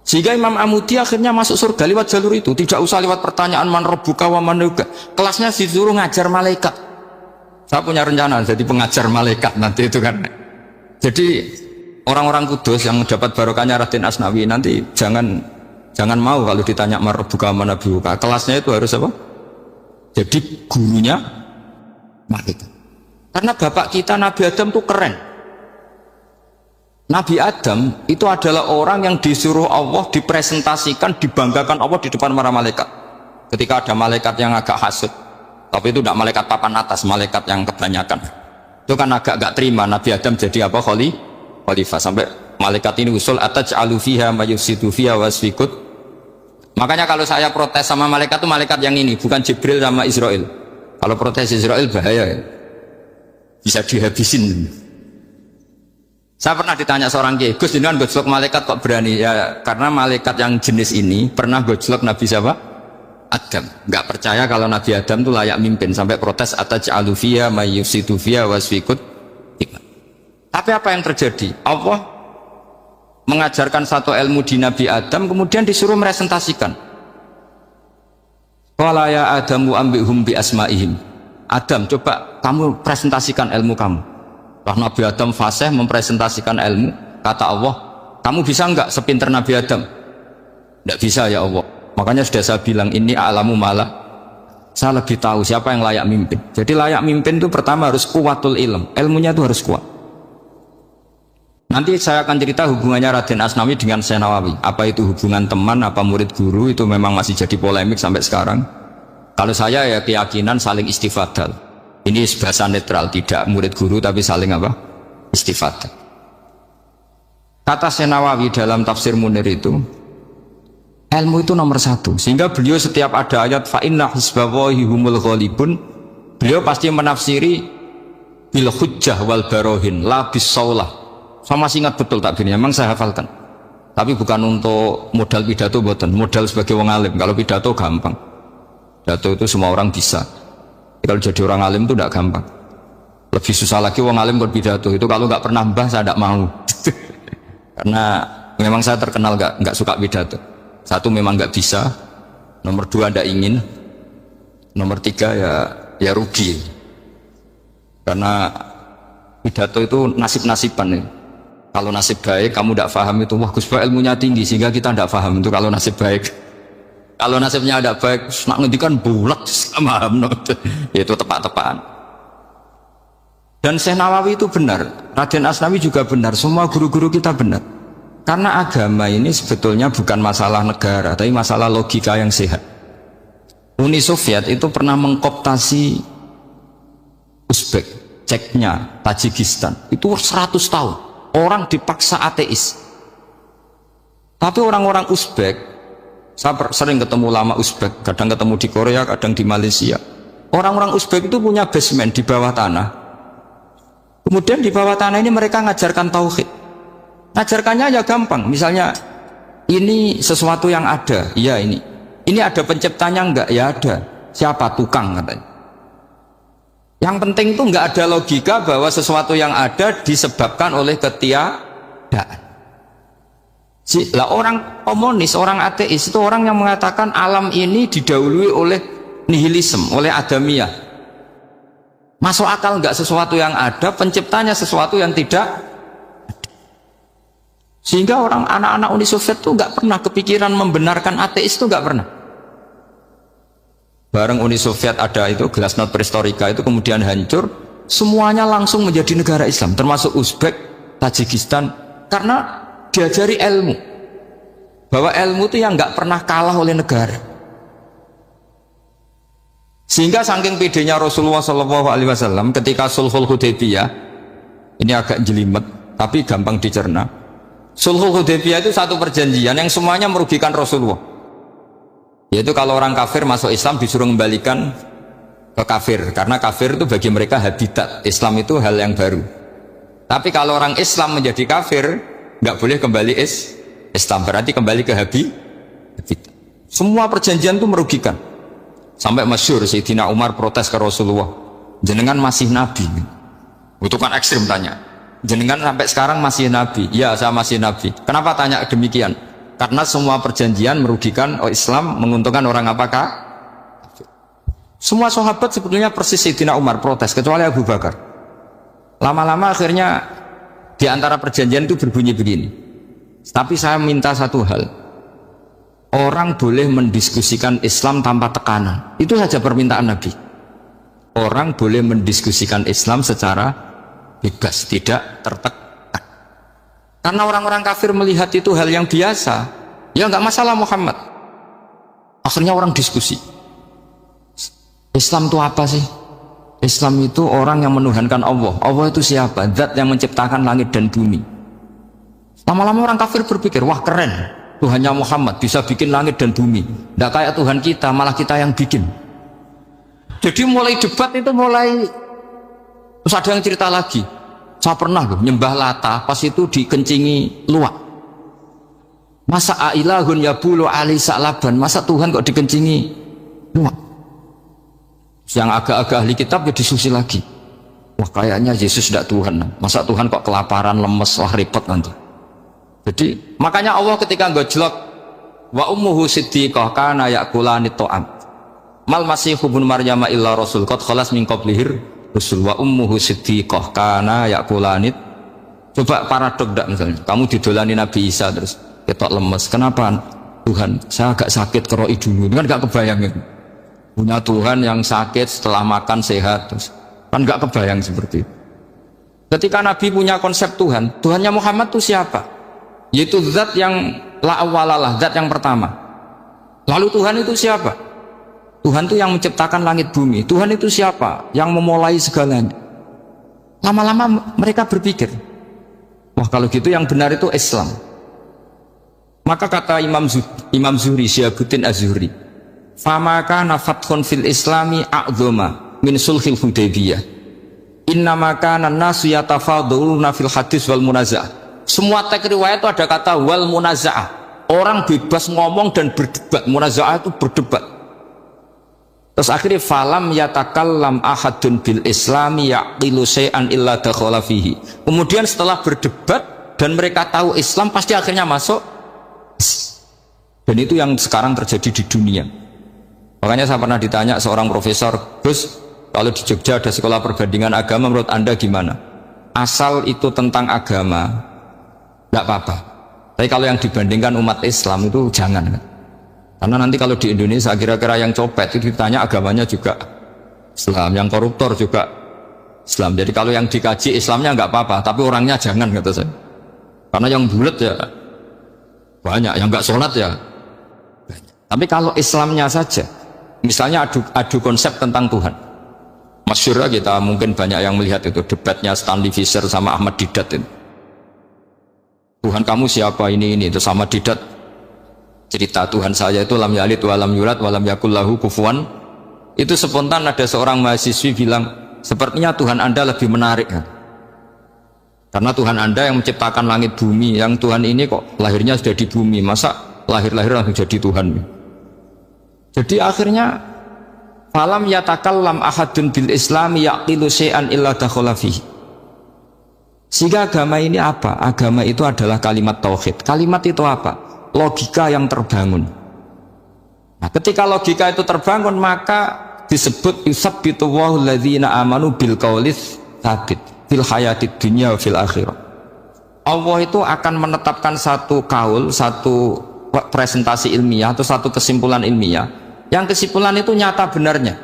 Sehingga Imam Amudi akhirnya masuk surga lewat jalur itu, tidak usah lewat pertanyaan man rabbuka wa man nabiyyuka. Kelasnya disuruh ngajar malaikat. Saya punya rencana jadi pengajar malaikat nanti itu kan. Jadi orang-orang Kudus yang dapat barokahnya Raden Asnawi nanti jangan mau kalau ditanya man rabbuka wa man nabiyyuka. Kelasnya itu harus apa? Jadi gurunya malaikat. Karena bapak kita Nabi Adam itu keren. Nabi Adam itu adalah orang yang disuruh Allah, dipresentasikan, dibanggakan Allah di depan para malaikat. Ketika ada malaikat yang agak hasut, tapi itu tidak malaikat papan atas, malaikat yang kebanyakan. Itu kan agak gak terima Nabi Adam jadi apa? Khalifah. Sampai malaikat ini usul ataj'alu fiha ma yufsidu fiha wasfikut. Makanya kalau saya protes sama malaikat itu malaikat yang ini, bukan Jibril sama Israel. Kalau protes Israel bahaya ya. Bisa dihabisin. Saya pernah ditanya seorang kiai, Gus jenengan gojlok malaikat kok berani? Ya karena malaikat yang jenis ini pernah gojlok Nabi siapa? Adam. Nggak percaya kalau Nabi Adam itu layak mimpin, sampai protes ataj'alu fiha may yufsidu fiha wasfikut. Tapi apa yang terjadi? Allah mengajarkan satu ilmu di Nabi Adam, kemudian disuruh meresentasikan. Qala ya Adamu ambihum bi asma'ihim. Adam, coba kamu presentasikan ilmu kamu. Kalau Nabi Adam fasih mempresentasikan ilmu, kata Allah, kamu bisa enggak sepinter Nabi Adam? Enggak bisa ya Allah. Makanya sudah saya bilang ini a'lamu malah. Saya lebih tahu siapa yang layak mimpin. Jadi layak mimpin itu pertama harus kuwatul ilm. Ilmunya itu harus kuat. Nanti saya akan cerita hubungannya Raden Asnawi dengan Syekh Nawawi. Apa itu hubungan teman, apa murid guru, itu memang masih jadi polemik sampai sekarang. Kalau saya ya keyakinan saling istifadal. Ini bahasa netral, tidak murid guru tapi saling apa? Istifadah. Kata Syekh Nawawi dalam tafsir Munir itu, ilmu itu nomor 1. Sehingga beliau setiap ada ayat fa inna hizballahi humul ghalibun, beliau pasti menafsiri bil hujjah wal barohin la bis saulah. Saya masih ingat betul takbirnya, memang saya hafalkan. Tapi bukan untuk modal pidato, boten. Modal sebagai wong alim. Kalau pidato gampang. Pidato itu semua orang bisa. Kalau jadi orang alim itu tidak gampang. Lebih susah lagi wong alim berpidato. Itu kalau nggak pernah mbah saya tidak mau. Karena memang saya terkenal nggak suka pidato. Satu memang nggak bisa. Nomor 2 tidak ingin. Nomor 3 ya rugi. Karena pidato itu nasib-nasiban. Kalau nasib baik kamu tidak paham itu, wah Gus Ba ilmunya tinggi sehingga kita tidak paham itu kalau nasib baik. Kalau nasibnya ada baik, nak ngendikan bulat sama itu tepat-tepatan. Dan Syekh Nawawi itu benar, Raden Asnawi juga benar, semua guru-guru kita benar. Karena agama ini sebetulnya bukan masalah negara, tapi masalah logika yang sehat. Uni Soviet itu pernah mengkooptasi Uzbek, Ceknya, Tajikistan. Itu 100 tahun. Orang dipaksa ateis. Tapi orang-orang Uzbek, saya sering ketemu lama Uzbek, kadang ketemu di Korea, kadang di Malaysia. Orang-orang Uzbek itu punya basement di bawah tanah. Kemudian di bawah tanah ini mereka ngajarkan tauhid. Ngajarkannya ya gampang. Misalnya ini sesuatu yang ada, iya ini. Ini ada penciptanya enggak? Ya ada. Siapa? Tukang katanya. Yang penting itu enggak ada logika bahwa sesuatu yang ada disebabkan oleh ketiadaan. Lah orang komunis, orang ateis itu orang yang mengatakan alam ini didahului oleh nihilisme, oleh adamiyah. Masuk akal enggak sesuatu yang ada, penciptanya sesuatu yang tidak. Sehingga orang anak-anak Uni Soviet itu enggak pernah kepikiran membenarkan ateis, itu enggak pernah. Bareng Uni Soviet ada itu Glasnost Perestroika itu kemudian hancur, semuanya langsung menjadi negara Islam, termasuk Uzbek, Tajikistan, karena diajari ilmu, bahwa ilmu itu yang nggak pernah kalah oleh negara. Sehingga saking pedenya Rasulullah SAW ketika Sulhul Hudaybiyah, ini agak jelimet tapi gampang dicerna. Sulhul Hudaybiyah itu satu perjanjian yang semuanya merugikan Rasulullah. Yaitu kalau orang kafir masuk Islam disuruh kembalikan ke kafir, karena kafir itu bagi mereka habitat, Islam itu hal yang baru. Tapi kalau orang Islam menjadi kafir nggak boleh kembali Islam, berarti kembali ke habitat. Semua perjanjian itu merugikan. Sampai masyhur Sayyidina Umar protes ke Rasulullah, jenengan masih nabi. Itu kan ekstrim tanya, jenengan sampai sekarang masih nabi? Ya, saya masih nabi. Kenapa tanya demikian? Karena semua perjanjian merugikan Islam, menguntungkan orang apakah? Semua sahabat sebetulnya persis Sayyidina Umar protes, kecuali Abu Bakar. Lama-lama akhirnya di antara perjanjian itu berbunyi begini. Tapi saya minta satu hal, orang boleh mendiskusikan Islam tanpa tekanan. Itu saja permintaan Nabi. Orang boleh mendiskusikan Islam secara bebas, tidak tertekan. Karena orang-orang kafir melihat itu hal yang biasa, ya nggak masalah Muhammad. Akhirnya orang diskusi, Islam itu apa sih? Islam itu orang yang menuhankan Allah. Allah itu siapa? Zat yang menciptakan langit dan bumi. Lama-lama orang kafir berpikir, wah keren, Tuhannya Muhammad bisa bikin langit dan bumi. Nggak kayak Tuhan kita, malah kita yang bikin. Jadi mulai debat itu terus ada yang cerita lagi. Saya pernah loh nyembah Lata, pas itu dikencingi luwak. Masa ailahun yabulu ali sa'laban, masa Tuhan kok dikencingi luwak? Yang agak-agak ahli kitab ya disusi lagi. Wah kayaknya Yesus tidak Tuhan, masa Tuhan kok kelaparan, lemes, wah repot nanti. Jadi makanya Allah ketika gojlok wa ummuhu siddiqah kana yakulani ta'am mal masihu ibnu maryam illa rasul qad khalas min qablihir rusul wa ummuhu siddiqah kana yakulanit. Coba paradok enggak, misalnya kamu didolani Nabi Isa terus ketok lemes, kenapa Tuhan? Saya agak sakit keroi dulu, kan enggak kebayang itu. Punya Tuhan yang sakit setelah makan sehat terus, kan enggak kebayang seperti itu. Ketika Nabi punya konsep Tuhan, Tuhannya Muhammad itu siapa? Yaitu zat yang la awalalah, zat yang pertama. Lalu Tuhan itu siapa? Tuhan itu yang menciptakan langit bumi. Tuhan itu siapa? Yang memulai segalanya. Lama-lama mereka berpikir, wah kalau gitu yang benar itu Islam. Maka kata Imam Zuhri, Syihabuddin Az-Zuhri, famaka nafathun fil islami a'zoma min sulhil Hudaybiyah. Innama kana nasu yatafaduluna fil hadis wal munaza'ah. Semua teks riwayat itu ada kata wal munaza'ah. Orang bebas ngomong dan berdebat. Munaza'ah itu berdebat. Terus akhirnya falam yatakallam ahadun bil islami yaqilu syai'an illa dakhala fihi. Kemudian setelah berdebat dan mereka tahu Islam, pasti akhirnya masuk. Dan itu yang sekarang terjadi di dunia. Makanya saya pernah ditanya seorang profesor, Gus, kalau di Jogja ada sekolah perbandingan agama, menurut Anda gimana? Asal itu tentang agama, Tidak apa-apa. Tapi kalau yang dibandingkan umat Islam itu jangan. Karena nanti kalau di Indonesia kira-kira yang copet itu ditanya agamanya juga Islam, yang koruptor juga Islam. Jadi kalau yang dikaji Islamnya nggak apa-apa, tapi orangnya jangan, kata saya. Karena yang bulat ya banyak, yang nggak sholat ya banyak. Tapi kalau Islamnya saja, misalnya adu konsep tentang Tuhan. Masyhur kita mungkin banyak yang melihat itu debatnya Stanley Fischer sama Ahmad Didat itu. Tuhan kamu siapa ini itu sama Didat cerita Tuhan saya itu lam yalid walam yulad walam yakul lahu kufuwan. Itu spontan ada seorang mahasiswi bilang sepertinya Tuhan Anda lebih menarik kan? Karena Tuhan Anda yang menciptakan langit bumi, yang Tuhan ini kok lahirnya sudah di bumi, masa lahir-lahir langsung jadi Tuhan. Jadi akhirnya falam yatakallam ahadun bil islami yaqilu syai'an illa dakhala fihi. Sehingga agama ini apa? Agama itu adalah kalimat tauhid. Kalimat itu apa? Logika yang terbangun. Nah, ketika logika itu terbangun, maka disebut yusabbitu Allahu alladzina amanu bil qaulis tsabit fil hayatid dunya wa fil akhirah. Allah itu akan menetapkan satu kaul, satu presentasi ilmiah atau satu kesimpulan ilmiah. Yang kesimpulan itu nyata benarnya.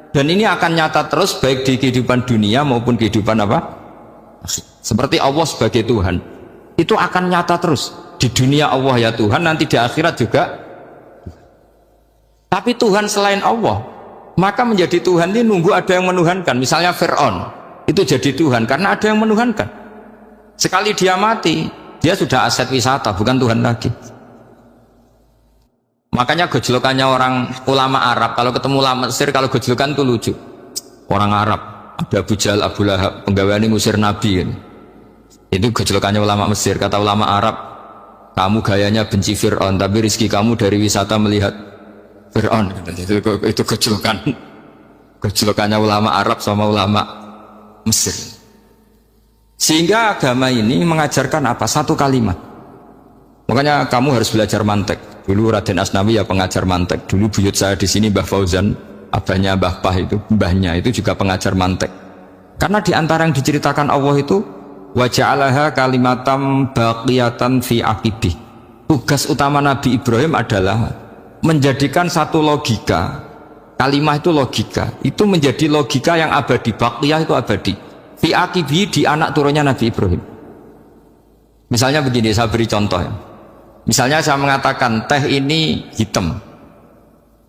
Dan ini akan nyata terus baik di kehidupan dunia maupun kehidupan apa? Seperti Allah sebagai Tuhan itu akan nyata terus di dunia Allah ya Tuhan, nanti di akhirat juga. Tapi Tuhan selain Allah, maka menjadi Tuhan ini nunggu ada yang menuhankan. Misalnya Fir'aun itu jadi Tuhan karena ada yang menuhankan. Sekali dia mati, dia sudah aset wisata, bukan Tuhan lagi. Makanya gejolokannya orang ulama Arab kalau ketemu ulama Mesir, kalau gejolokan itu lucu. Orang Arab ada Abu Jahal, Abu Lahab, penggaweane ngusir Nabi kan. Itu gejolokannya ulama Mesir. Kata ulama Arab, kamu gayanya benci Fir'aun, tapi rizki kamu dari wisata melihat Fir'aun. Itu gejolokannya ulama Arab sama ulama Mesir. Sehingga agama ini mengajarkan apa? Satu kalimat. Makanya kamu harus belajar mantek. Dulu Raden Asnawi ya pengajar mantek. Dulu buyut saya di sini Mbah Fauzan, abahnya Mbah Pah itu, mbahnya itu juga pengajar mantek. Karena di antara yang diceritakan Allah itu wa ja'alaha kalimatam baqiyatan fi aqibih. Tugas utama Nabi Ibrahim adalah menjadikan satu logika. Kalimah itu logika. Itu menjadi logika yang abadi. Baqiyah itu abadi. Fi aqibih, di anak turunnya Nabi Ibrahim. Misalnya begini, saya beri contoh ya. Misalnya saya mengatakan teh ini hitam.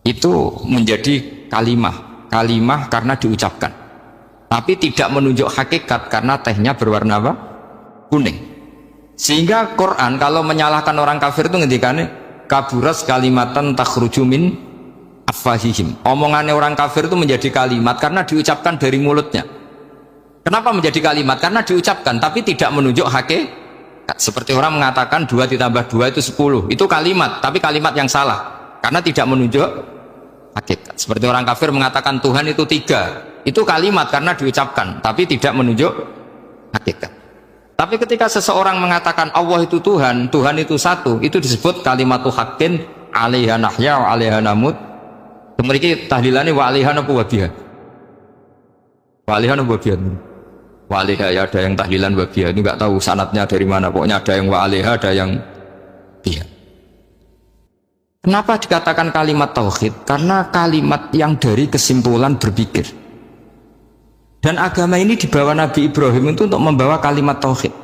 Itu menjadi kalimah. Kalimah karena diucapkan. Tapi tidak menunjuk hakikat karena tehnya berwarna apa? Kuning. Sehingga Quran kalau menyalahkan orang kafir itu ngendikane kaburas kalimatan takhruju min afwahihim. Omongannya orang kafir itu menjadi kalimat karena diucapkan dari mulutnya. Kenapa menjadi kalimat? Karena diucapkan tapi tidak menunjuk hakikat. Seperti orang mengatakan 2 ditambah 2 itu 10. Itu kalimat, tapi kalimat yang salah karena tidak menunjuk hakikat. Seperti orang kafir mengatakan Tuhan itu 3. Itu kalimat karena diucapkan tapi tidak menunjuk hakikat. Tapi ketika seseorang mengatakan Allah itu Tuhan, Tuhan itu satu, itu disebut kalimatu haqqin 'alaiha nahya wa 'alaiha namut. Mriki tahlilane wa 'alaiha napa wa biha. Wa 'alaiha napa biha. Wa 'alaiha ya ada yang tahlilan wa biha, itu enggak tahu sanadnya dari mana, pokoknya ada yang wa 'alaiha, ada yang biha. Kenapa dikatakan kalimat tauhid? Karena kalimat yang dari kesimpulan berpikir. Dan agama ini dibawa Nabi Ibrahim itu untuk membawa kalimat tauhid.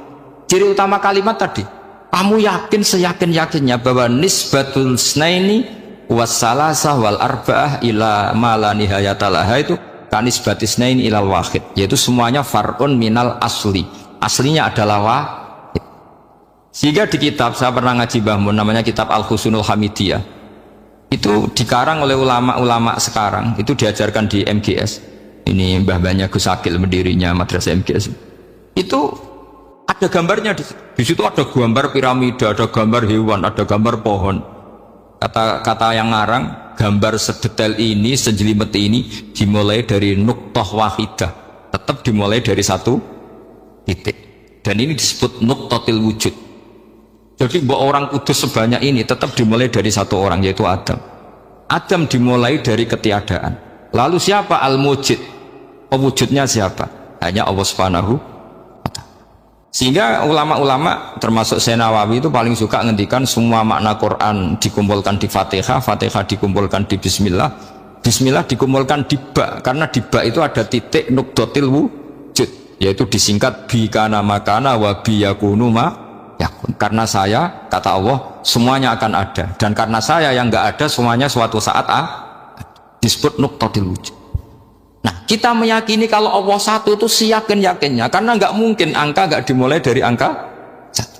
Ciri utama kalimat tadi, kamu yakin seyakin-yakinnya bahwa nisbatul snaini wassalasah wal arba'ah ila ma la nihayatalaha itu kanisbatis snaini ilal wahid, yaitu semuanya far'un minal asli. Aslinya adalah wahid. Sehingga di kitab, saya pernah ngaji Mbah Mun, namanya kitab Al-Husunul Hamidiyah. Itu dikarang oleh ulama-ulama sekarang, itu diajarkan di MGS. Ini mbah-mbahnya Gus Akil, pendirinya madrasah MGS. Itu ada gambarnya di situ ada gambar piramida, ada gambar hewan, ada gambar pohon. Kata yang ngarang, gambar sedetail ini, sejelimet ini dimulai dari nuktah wahidah, tetap dimulai dari satu titik. Dan ini disebut nuktatil wujud. Jadi bahwa orang kudus sebanyak ini tetap dimulai dari satu orang, yaitu Adam. Adam dimulai dari ketiadaan. Lalu siapa al-mujid? Pewujudnya siapa? Hanya Allah Subhanahu wa ta'ala. Sehingga ulama-ulama termasuk Syekh Nawawi itu paling suka ngendikan semua makna Quran dikumpulkan di Fatihah, Fatihah dikumpulkan di Bismillah, Bismillah dikumpulkan di ba, karena di ba itu ada titik nukdotil wujud, yaitu disingkat bi kana makana wa bi yakunu ma yakun. Karena saya, kata Allah, semuanya akan ada, dan karena saya yang enggak ada, semuanya suatu saat disebut nukdotil wujud. Nah, kita meyakini kalau Allah satu itu seyakin-yakinnya, karena nggak mungkin angka nggak dimulai dari angka satu.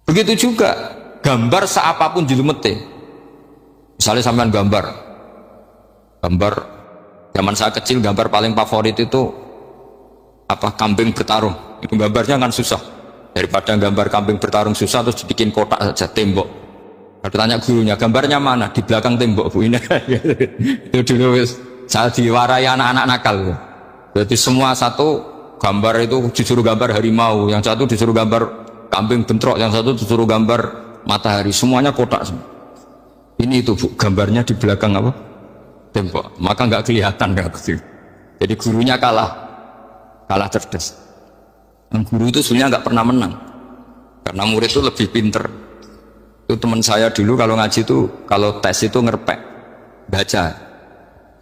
Begitu juga gambar seapapun julumete. Misalnya sampean gambar zaman saya kecil, gambar paling favorit itu apa, kambing bertarung. Itu gambarnya kan susah. Daripada gambar kambing bertarung susah terus dibikin kotak saja, tembok. Kalau tanya gurunya, gambarnya mana? Di belakang tembok, Bu. Ini itu dulu saya diwarai anak-anak nakal. Berarti semua satu gambar itu disuruh gambar harimau, yang satu disuruh gambar kambing bentrok, yang satu disuruh gambar matahari, semuanya kotak semua. Ini itu, Bu, gambarnya di belakang apa? Tembok. Maka nggak kelihatan nggak kecil. Jadi gurunya kalah cerdas. Dan guru itu sebenarnya nggak pernah menang, karena murid itu lebih pinter. Itu teman saya dulu kalau ngaji itu, kalau tes itu ngerpek baca.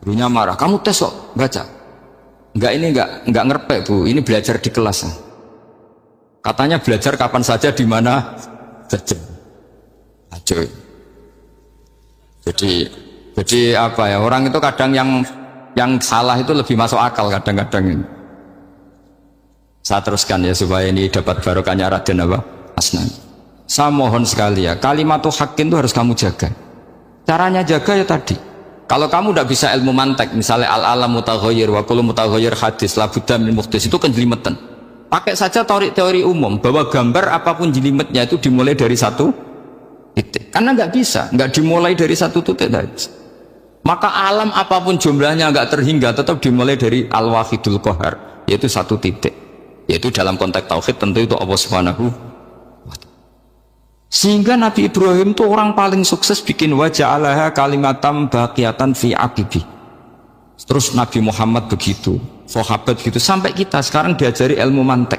Gurunya marah, kamu tes kok baca? Enggak ngerpek, Bu, ini belajar di kelas. Katanya belajar kapan saja, di mana saja. Acuh. Jadi apa ya, orang itu kadang yang salah itu lebih masuk akal kadang-kadang. Saya teruskan ya supaya ini dapat barokahnya Raden apa? Asnan. Saya mohon sekali ya, kalimat haqqin itu harus kamu jaga. Caranya jaga ya tadi. Kalau kamu tidak bisa ilmu mantek, misalnya al-alam mutaghayyir wa kullu mutaghayyir hadis la budda min muhdits, itu kan jelimetan. Pakai saja teori umum bahwa gambar apapun jelimetnya itu dimulai dari satu titik. Karena nggak bisa, nggak dimulai dari satu titik tadi. Maka alam apapun jumlahnya nggak terhingga, tetap dimulai dari al-wahidul qahar, yaitu satu titik. Yaitu dalam konteks tauhid tentu itu Allah Subhanahu. Sehingga Nabi Ibrahim itu orang paling sukses bikin waja'alaha kalimatam baqiyatan fi aqibi. Terus Nabi Muhammad begitu, sahabat begitu, sampai kita sekarang diajari ilmu mantek.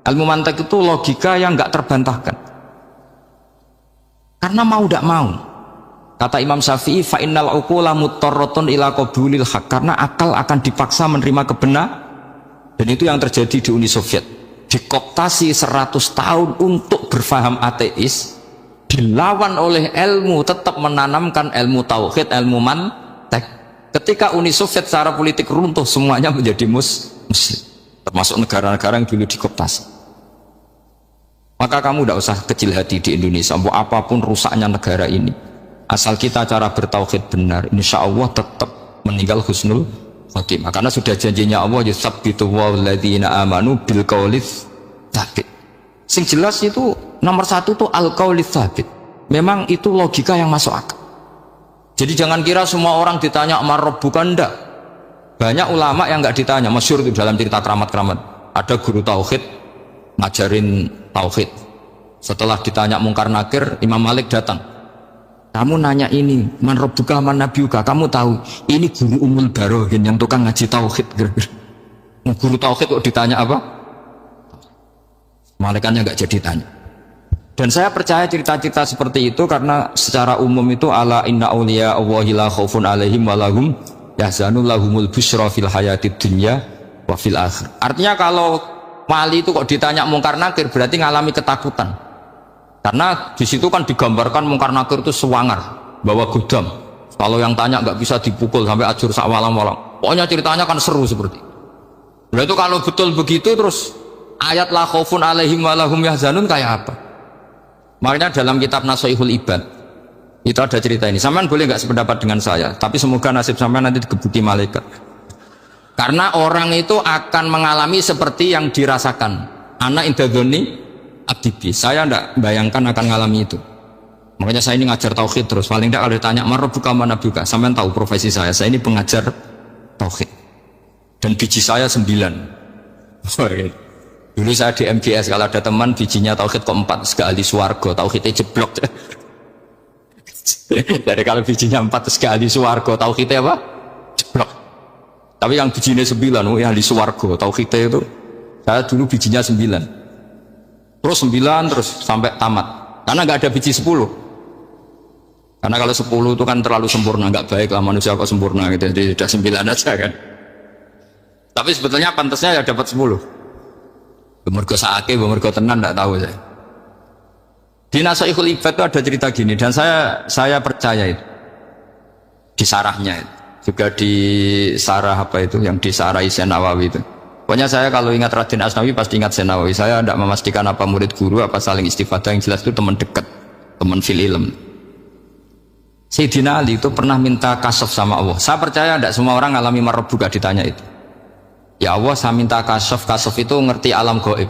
Ilmu mantek itu logika yang nggak terbantahkan. Karena mau tidak mau. Kata Imam Syafi'i, fa innal uqula muttarratun ila qabulil haq, karena akal akan dipaksa menerima kebenaran. Dan itu yang terjadi di Uni Soviet. Dikooptasi 100 tahun untuk berfaham ateis, dilawan oleh ilmu, tetap menanamkan ilmu tauhid, ilmu mantek. Ketika Uni Soviet secara politik runtuh, semuanya menjadi muslim, termasuk negara-negara yang dulu dikooptasi. Maka kamu tidak usah kecil hati di Indonesia, apapun rusaknya negara ini, asal kita cara bertauhid benar, insya Allah tetap meninggal husnul khotimah. Karena sudah janjinya Allah, yusabbitu walladzina amanu bil qaulis tsabit. Sing jelas itu nomor satu tuh al qaulis tsabit. Memang itu logika yang masuk akal. Jadi jangan kira semua orang ditanya amar rabbuka, enggak. Banyak ulama yang enggak ditanya, masyhur itu dalam cerita keramat-keramat. Ada guru tauhid ngajarin tauhid. Setelah ditanya mungkar nakir, Imam Malik datang. Kamu nanya ini, man rabbuka man nabiyuka, kamu tahu ini guru umul barohin yang tukang ngaji tauhid. Guru tauhid kok ditanya apa? Malaikatnya nggak jadi tanya. Dan saya percaya cerita-cerita seperti itu karena secara umum itu ala inna awliya Allahi la khaufun alaihim walahum yahzanun lahumul busyra fil hayatid dunya wa fil akhir. Artinya kalau wali itu kok ditanya mungkar nakir berarti ngalami ketakutan. Karena di situ kan digambarkan mungkar nakir itu sewangar, bawa gudam. Kalau yang tanya nggak bisa dipukul sampai ajur sak walang-walang. Pokoknya ceritanya kan seru seperti. Nah itu kalau betul begitu terus ayat la khaufun alaihim walahum yahzanun kayak apa? Makanya dalam kitab Nashihul Ibad itu ada cerita ini. Sampean boleh nggak sependapat dengan saya, tapi semoga nasib sampean nanti digebuki malaikat. Karena orang itu akan mengalami seperti yang dirasakan. Anak indadzoni abdibi, saya tidak bayangkan akan mengalami itu. Makanya saya ini ngajar tauhid terus. Paling tidak kalau ditanya marabbuka man nabiyuka, sampean tahu profesi saya ini pengajar tauhid. Dan biji saya 9. Dulu saya di MGS, kalau ada teman bijinya tauhid kok 4, segala ahli swarga, tauhidnya jeblok. Dari kalau bijinya 4 segala ahli swarga, tauhidnya apa? Jeblok. Tapi yang bijinya 9, ya ahli swarga, tauhidnya itu Saya dulu bijinya 9. Terus 9 terus sampai tamat. Karena nggak ada biji 10. Karena kalau 10 itu kan terlalu sempurna, nggak baik lah manusia kok sempurna gitu. Jadi sudah 9 aja kan. Tapi sebetulnya pantasnya ya dapat 10. Mergo saake, mergo tenan nggak tahu saya. Di Nasaihul Ibad itu ada cerita gini dan saya percaya itu. Di sarahnya itu. Juga di sarah apa itu yang di sarah Syekh Nawawi itu. Pokoknya saya kalau ingat Raden Asnawi pasti ingat Syekh Nawawi. Saya tidak memastikan apa murid guru apa saling istifadah, yang jelas itu teman dekat, teman fil ilm. Sayyidina Ali itu pernah minta kasaf sama Allah. Saya percaya tidak semua orang alami marab juga ditanya itu. Ya Allah, saya minta kasaf itu ngerti alam gaib.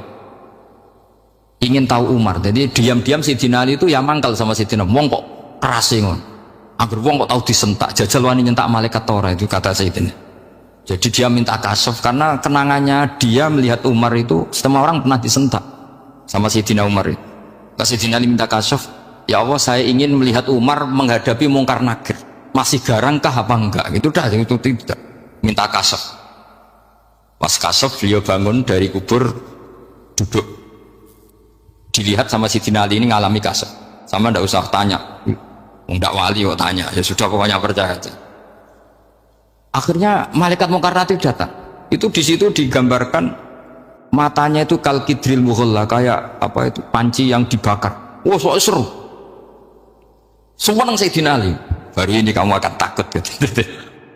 Ingin tahu Umar. Jadi diam-diam Sayyidina Ali itu ya mangkal sama Sayyidina. Wong kok keras ngono. Angger wong kok tahu disentak, jajal wani nyentak malaikat Tora, itu kata Sayyidina. Jadi dia minta kasaf karena kenangannya dia melihat Umar itu semua orang pernah disentak sama Sayyidina Umar itu. Sayyidina Ali minta kasaf, ya Allah saya ingin melihat Umar menghadapi mungkar nakir. Masih garangkah apa enggak? Itu dah, itu tidak. Minta kasaf. Pas kasaf beliau bangun dari kubur, duduk. Dilihat sama Sayyidina Ali ini ngalami kasaf. Sama ndak usah tanya. Ndak wali kok tanya, ya sudah pokoknya percaya aja. Akhirnya malaikat mungkar nakir datang. Itu di situ digambarkan matanya itu kalkidril mughalla, kayak apa itu panci yang dibakar. Wah, soal seru. Semua nang Sayyidina Ali. Baru ini kamu akan takut gitu.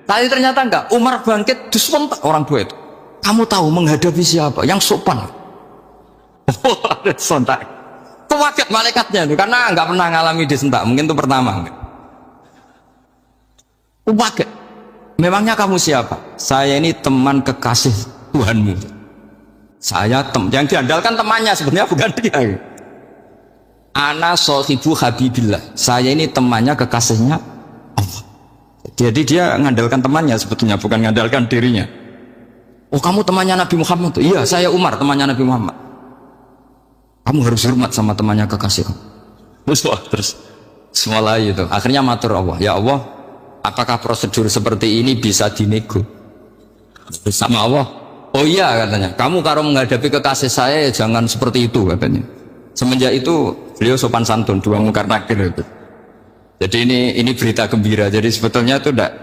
Tapi ternyata enggak. Umar bangkit disentak orang tua itu. Kamu tahu menghadapi siapa? Yang sopan. Wah, sontak. Kaget malaikatnya itu karena nggak pernah ngalami disentak, mungkin itu pertama. Kaget. Memangnya kamu siapa? Saya ini teman kekasih Tuhanmu. Saya yang diandalkan temannya sebenarnya bukan dia. Ana sohibu habibillah. Saya ini temannya kekasihnya Allah. Jadi dia mengandalkan temannya sebetulnya, bukan mengandalkan dirinya. Oh, kamu temannya Nabi Muhammad? Iya, saya Umar, temannya Nabi Muhammad. Kamu harus hormat sama temannya kekasih. Terus mulai itu. Akhirnya matur Allah, ya Allah, apakah prosedur seperti ini bisa dinego? Sama Allah, oh iya katanya. Kamu kalau menghadapi kekasih saya jangan seperti itu katanya. Semenjak itu beliau sopan santun, dua mungkar nakir itu. Jadi ini berita gembira. Jadi sebetulnya itu enggak.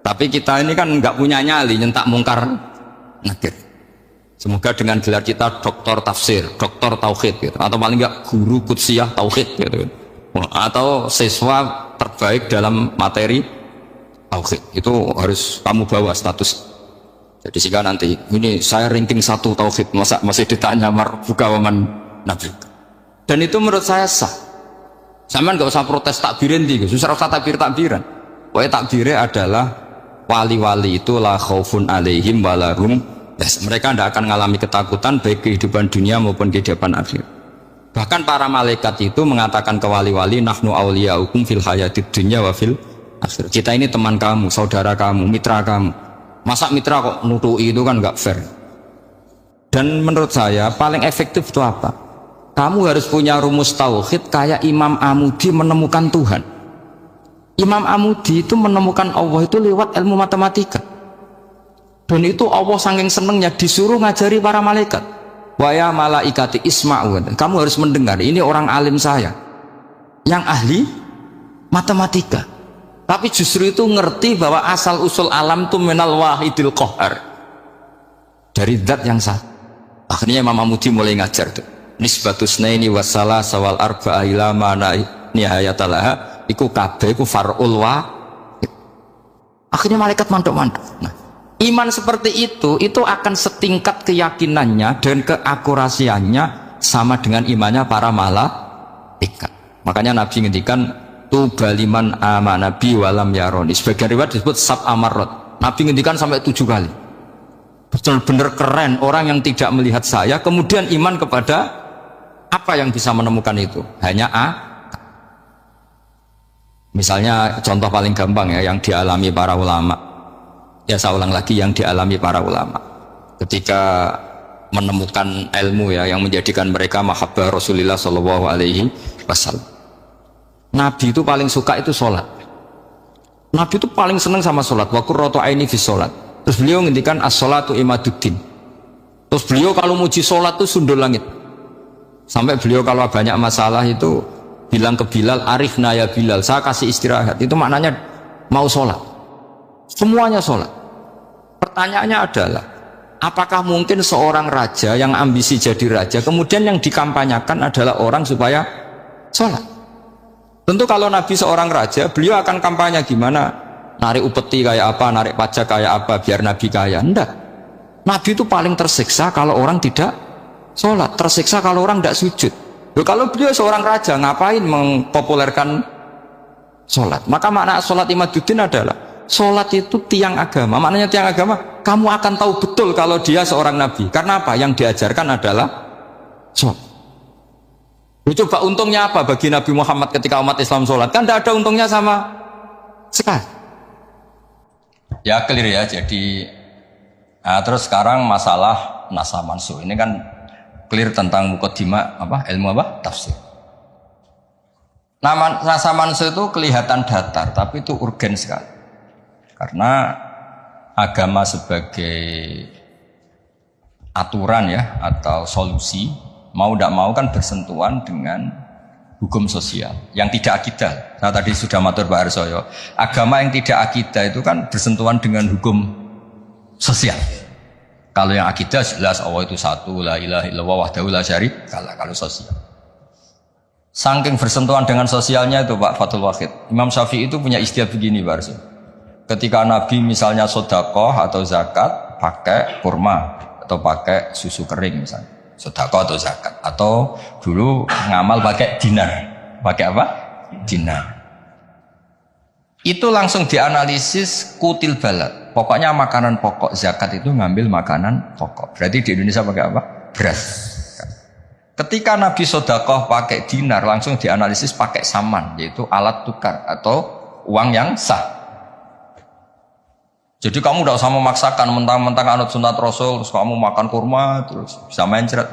Tapi kita ini kan nggak punya nyali nyentak mungkar nakir. Semoga dengan gelar kita doktor tafsir, doktor tauhid gitu. Atau paling nggak guru kutsiyah tauhid gitu. Atau siswa terbaik dalam materi tauhid. Itu harus kamu bawa status. Jadi sehingga nanti ini saya ranking 1 tauhid, masa masih ditanya marbuka waman nabi. Dan itu menurut saya sah. Sama nggak usah protes takbirin gitu. Susah usah takbiran. Pokoknya takbirnya adalah wali-wali itu la khaufun alaihim walahum. Yes, mereka tidak akan mengalami ketakutan baik kehidupan dunia maupun kehidupan akhir. Bahkan para malaikat itu mengatakan ke wali-wali, nahnu awliyaukum fil hayatid dunya wa fil akhir. Kita ini teman kamu, saudara kamu, mitra kamu. Masa mitra kok nutui itu kan nggak fair. Dan menurut saya paling efektif itu apa? Kamu harus punya rumus tauhid kayak Imam Amudi menemukan Tuhan. Imam Amudi itu menemukan Allah itu lewat ilmu matematika. Dan itu Allah saking senengnya disuruh ngajari para malaikat. Wa ya malaikati isma'u. Kamu harus mendengar, ini orang alim saya yang ahli matematika. Tapi justru itu ngerti bahwa asal usul alam itu minal wahidil qahar. Dari zat yang satu. Akhirnya Imam Amudi mulai ngajar tuh. Nisbatus naini wassalah sawal arba'a ila mana nihayatalaha. Iku kabeh iku far'ul wa. Akhirnya malaikat mantuk-mantuk. Nah, iman seperti itu akan setingkat keyakinannya dan keakurasiannya sama dengan imannya para malaikat. Makanya Nabi ngendikan tubaliman amanabi walam yaroni. Sebagian riwayat disebut sab amarot. Nabi ngendikan sampai 7 kali. Benar-benar keren orang yang tidak melihat saya kemudian iman kepada apa yang bisa menemukan itu. Hanya misalnya contoh paling gampang ya yang dialami para ulama. Ya saya ulang lagi yang dialami para ulama ketika menemukan ilmu ya yang menjadikan mereka mahabbah Rasulullah Shallallahu Alaihi Wasallam. Nabi itu paling suka itu sholat. Nabi itu paling senang sama sholat. Wa qurratu aini fi sholat. Terus beliau ngendikan as-sholatu imaduddin. Terus beliau kalau muji sholat tuh sundul langit. Sampai beliau kalau banyak masalah itu bilang ke Bilal, arifna ya Bilal, saya kasih istirahat. Itu maknanya mau sholat. Semuanya sholat. Pertanyaannya adalah, apakah mungkin seorang raja yang ambisi jadi raja, kemudian yang dikampanyakan adalah orang supaya sholat? Tentu kalau Nabi seorang raja, beliau akan kampanye gimana? Narik upeti kayak apa, narik pajak kayak apa, biar Nabi kaya. Enggak. Nabi itu paling tersiksa kalau orang tidak sholat, tersiksa kalau orang tidak sujud. Loh, kalau beliau seorang raja, ngapain mempopulerkan sholat? Maka makna sholat Imaduddin adalah sholat itu tiang agama. Maknanya tiang agama, kamu akan tahu betul kalau dia seorang nabi. Karena apa? Yang diajarkan adalah sholat. Coba untungnya apa bagi Nabi Muhammad ketika umat Islam sholat? Kan tidak ada untungnya sama sekali. Ya clear ya, jadi terus sekarang masalah nasa mansuh ini kan clear tentang mukaddimah ilmu tafsir. Nasa mansuh itu kelihatan datar, tapi itu urgen sekali. Karena agama sebagai aturan ya atau solusi mau tidak mau kan bersentuhan dengan hukum sosial yang tidak akidah. Saya tadi sudah matur Pak Arsoyo, agama yang tidak akidah itu kan bersentuhan dengan hukum sosial. Kalau yang akidah jelas Allah itu satu, la ilaha illallah wahdahu la syarikalah. Kalau sosial, saking bersentuhan dengan sosialnya itu Pak Fathul Wahid, Imam Syafi'i itu punya istilah begini Pak Arso. Ketika Nabi misalnya sodakoh atau zakat pakai kurma atau pakai susu kering misalnya, sodakoh atau zakat, atau dulu ngamal pakai dinar, pakai apa? Dinar. Itu langsung dianalisis kutil balad. Pokoknya makanan pokok zakat itu ngambil makanan pokok. Berarti di Indonesia pakai apa? Beras. Ketika Nabi sodakoh pakai dinar, langsung dianalisis pakai saman, yaitu alat tukar atau uang yang sah. Jadi kamu tidak usah memaksakan mentang-mentang anut sunat Rasul, terus kamu makan kurma, terus bisa mencret.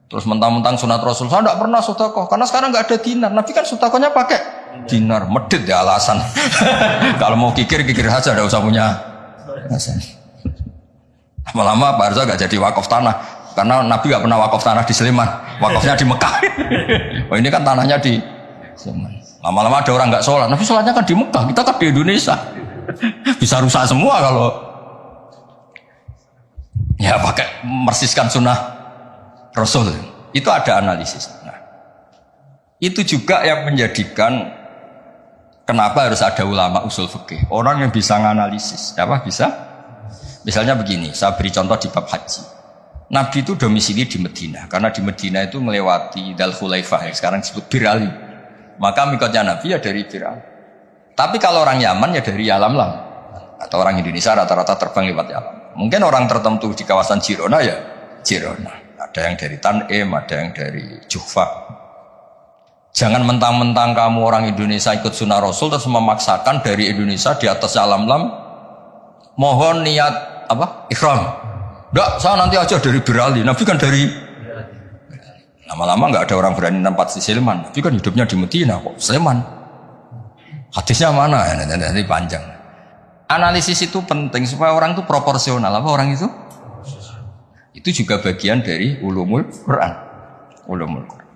Terus mentang-mentang sunat Rasul, saya tidak pernah sodakoh, karena sekarang nggak ada dinar. Nabi kan sodakohnya pakai dinar, medit ya alasan. Kalau mau kikir saja, tidak usah punya alasan. Lama-lama Pak Arzo nggak jadi wakaf tanah, karena Nabi nggak pernah wakaf tanah di Sleman, wakafnya di Mekah. Oh ini kan tanahnya di Sleman. Lama-lama ada orang nggak sholat, Nabi sholatnya kan di Mekah, kita kan di Indonesia. Bisa rusak semua kalau ya pakai mersiskan sunnah Rasul. Itu ada analisis. Nah, itu juga yang menjadikan kenapa harus ada ulama usul fikih, orang yang bisa menganalisis. Apa bisa? Misalnya begini, saya beri contoh di bab haji. Nabi itu domisili di Medina, karena di Medina itu melewati Dal Khulaifah yang sekarang disebut Bir Ali. Maka mikotnya Nabi ya dari Bir Ali. Tapi kalau orang Yaman ya dari Yalamlam, atau orang Indonesia rata-rata terbang lewat Yalam. Mungkin orang tertentu di kawasan Jirona ya Jirona. Ada yang dari Tanim, ada yang dari Juhfa. Jangan mentang-mentang kamu orang Indonesia ikut sunnah Rasul terus memaksakan dari Indonesia di atas Yalamlam mohon niat apa? Ihram. Enggak, saya nanti aja dari Birali. Nabi kan dari lama-lama enggak ada orang berani tempat di Sleman. Nabi kan hidupnya di Medina kok Sleman. Hadisnya mana? Nanti panjang. Analisis itu penting supaya orang itu proporsional. Apa orang itu? Itu juga bagian dari ulumul Quran. Ulumul Quran.